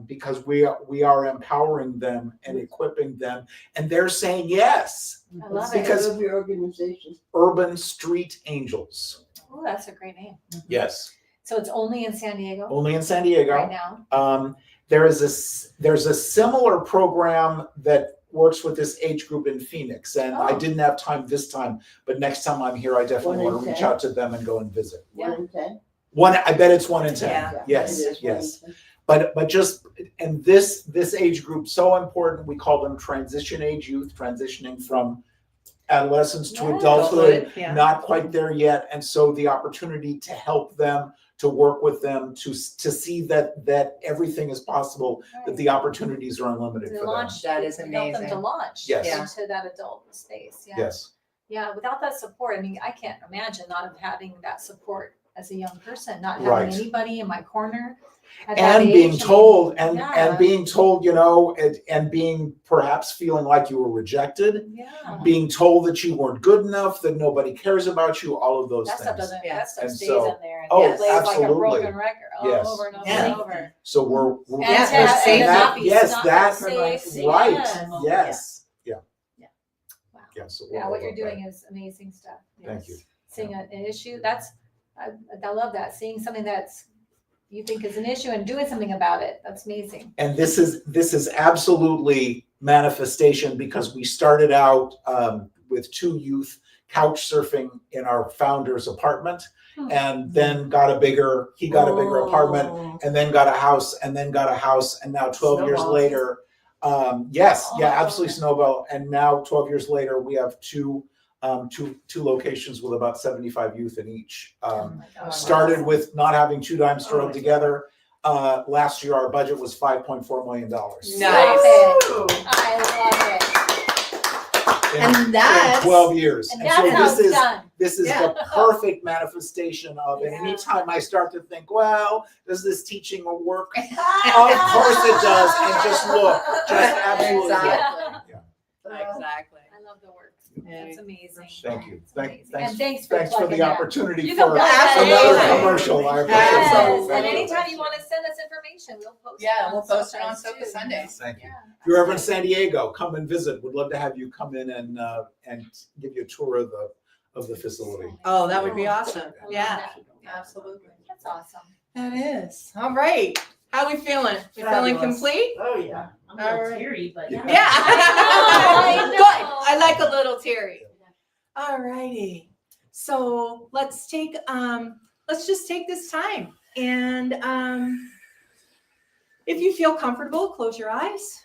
because we are empowering them and equipping them, and they're saying yes. I love What's the it. Because- name of your organization? Urban Street Angels. Oh, that's a great name. Yes, So it's only in San Diego only in San Diego. right now. There's a similar program that works with this age group in Phoenix, and I Oh. didn't have time this time, but next time I'm here, I definitely 1 in want to reach 10? out to them and go and visit. 1 in 10? I bet it's 1 in 10. Yeah. Yes, It is 1 in yes. 10. But just, and this age group, so important, we call them transition age youth, transitioning from adolescence to Yeah. adulthood, Yeah. not quite there yet. And so the opportunity to help them, to work with them, to see that everything is possible, that the opportunities are unlimited To for them. launch, That is help them to amazing. launch Yes. Yeah. into that adult space. Yeah. Yes. Yeah. Without that support, I mean, I can't imagine not having that support as a young person, not having Right. anybody in my corner. At that And being age. told, Yeah. and being told, and being perhaps feeling like you were rejected, Yeah. being told that you weren't good enough, that nobody cares about you, all of those That stuff things. doesn't, Yeah. that stuff And stays so- in there and Oh, it plays like a absolutely. broken record Yes. over and over Yeah. and over. So we're And Yeah, to there's have- and safety. to not be yes, not that safe. right. Yeah. Yes. Yeah. Yeah. Wow. Yeah. So we're Yeah, all what you're about that. doing is amazing stuff. Thank you. Seeing an issue, I love that. Seeing something that's you think is an issue and doing something about it. That's amazing. And this is absolutely manifestation, because we started out with 2 youth couch surfing in our founder's apartment, and then he got a bigger apartment, and then got a house, and now 12 years Snowball. later, absolutely snowball. And now 12 years later, we have two locations with about 75 youth in each. Oh my gosh. Started with not having 2 dimes to rub together. Last year, our budget was $5.4 million. Nice. Love it. I love it. And in that's 12 years. And And that's so how it's done. this is Yeah. the perfect manifestation of it. Yeah. Anytime I start to think, well, does this teaching work? Of course it does. And just look, just absolutely. Exactly. Yeah. Exactly. I love the work. Yeah. That's amazing. Thank you. It's amazing. Thanks, And thanks for plugging the that. opportunity You for can plug that another in. commercial. I appreciate Yes, that. and Thank you. anytime you want to send us information, we'll post it. Yeah, on we'll post it on Sundays, Sofa too. Sundays. Thank you. Yeah. If you're ever in San Diego, come and visit. Would love to have you come in and give you a tour of the facility. Oh, that would be awesome. I love Yeah, that. absolutely. That's awesome. That is. All right. How we feeling? We feeling Fabulous. complete? Oh, yeah. I'm a little All right. teary, but Yeah. Yeah. I know. Good. I like a little teary. All righty. So let's just take this time, and if you feel comfortable, close your eyes,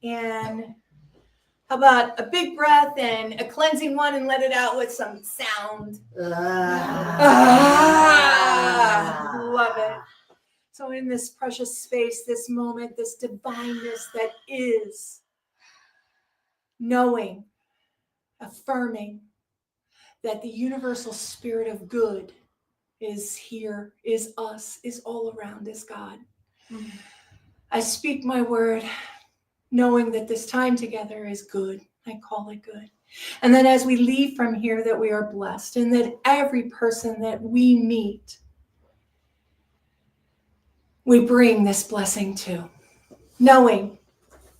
and how about a big breath and a cleansing one, and let it out with some sound. Love it. So in this precious space, this moment, this divineness that is knowing, affirming that the universal spirit of good is here, is us, is all around, is God. I speak my word, knowing that this time together is good. I call it good. And then as we leave from here, that we are blessed, and that every person that we meet, we bring this blessing to, knowing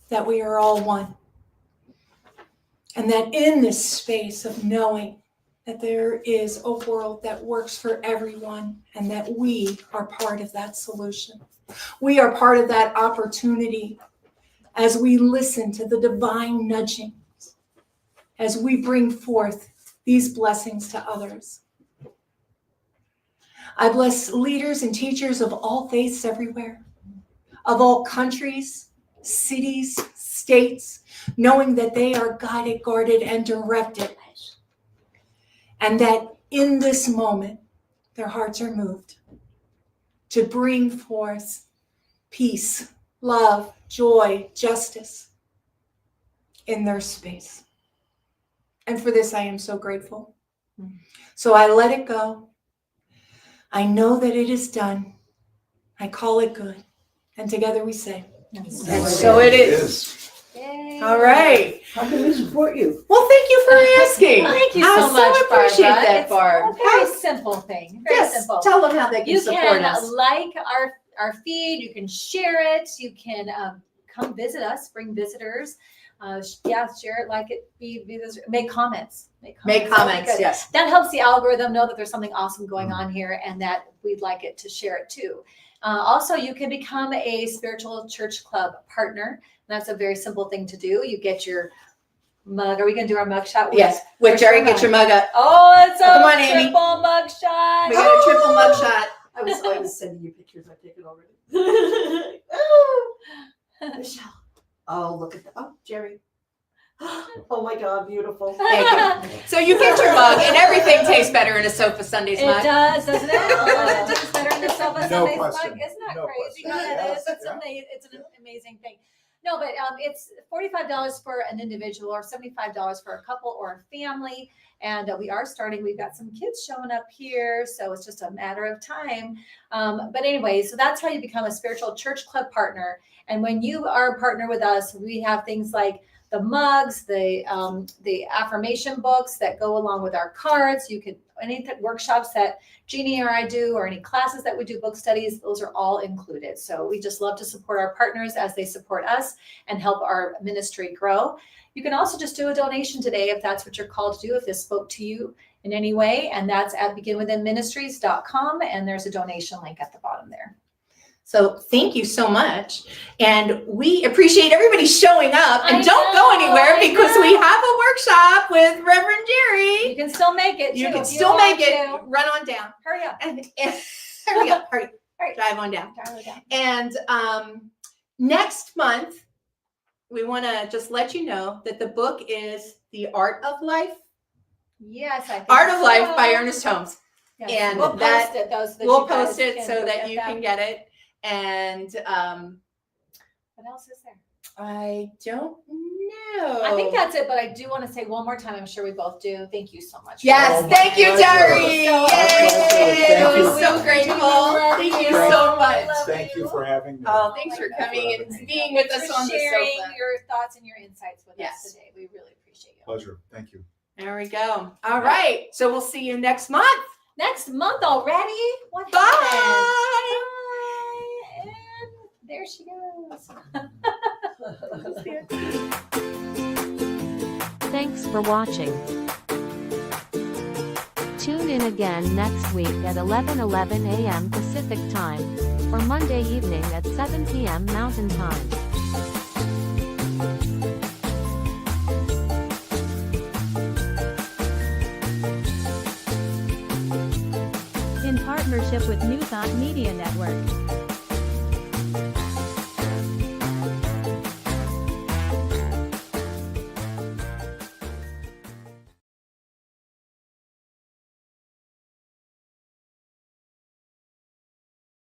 that we are all one. And that in this space of knowing that there is a world that works for everyone, and that we are part of that solution. We are part of that opportunity as we listen to the divine nudgings, as we bring forth these blessings to others. I bless leaders and teachers of all faiths everywhere, of all countries, cities, states, knowing that they are guided, guarded, and directed. And that in this moment, their hearts are moved to bring forth peace, love, joy, justice in their space. And for this, I am so grateful. So I let it go. I know that it is done. I call it good. And together we say, and so it is. Yay. All right. How can we support you? Well, thank you for asking. Thank you I so much, appreciate Barbara. that, It's Barb. a very simple thing. Very Yes, simple. tell them how they can You support can us. like our our feed. You can share it. You can come visit us, bring visitors. Share it, like it, make comments. Make comments, Good. yes. That helps the algorithm know that there's something awesome going on here and that we'd like it to share it too. Also, you can become a spiritual church club partner. That's a very simple thing to do. You get your mug. Are we going to do our mug shot? Yes. With Jerry, get your mug up. Oh, it's a Come on, Amy. triple mug shot. We got a triple mug shot. I was sending you pictures. I take it already. Michelle. Oh, look at that. Oh, Jerry. Oh my God, beautiful. Thank you. So you get your mug, and everything tastes better in a Sofa Sundays mug. It does, doesn't it? It tastes better in the Sofa No Sundays question. mug. Isn't that No crazy? question. Yeah, it is. Yes, It's an amazing thing. No, but it's $45 for an individual or $75 for a couple or a family. And we are starting, we've got some kids showing up here. So it's just a matter of time. But anyway, so that's how you become a spiritual church club partner. And when you are a partner with us, we have things like the mugs, the affirmation books that go along with our cards. You can, any workshops that Jeannie or I do, or any classes that we do, book studies, those are all included. So we just love to support our partners as they support us and help our ministry grow. You can also just do a donation today if that's what you're called to do, if this spoke to you in any way. And that's at beginwithinministries.com. And there's a donation link at the bottom there. So thank you so much. And we appreciate everybody showing up. And I don't know, go anywhere I because know. we have a workshop with Reverend Jerry. You can still make it. You too, can if you still make want it. to. Run on down. Hurry up. And hurry up. Hurry. Hurry. Drive on down. Hurry up. And next month, we want to just let you know that the book is The Art of Life. Yes, I think Art of so. Life by Ernest Holmes. Yes. And we'll that- post it. Those that We'll you guys post it can so go that get you them. can get it. And What else is there? I don't know. I think that's it, but I do want to say one more time. I'm sure we both do. Thank you so much. Yes, Oh, thank you, my Jerry. pleasure. Yay! Thank you. We're so grateful. Thank you so much. Thank you for having me. Oh, thanks for coming and being with us for on the sharing sofa. your thoughts and your insights with Yes. us today. We really appreciate you. Pleasure. Thank you. There we go. All right. So we'll see you next month. Next month already? What Bye. happened? Bye. And there she goes. Thanks for watching. Tune in again next week at 11:11 a.m. Pacific Time, or Monday evening at 7 p.m. Mountain Time. In partnership with New Thought Media Network.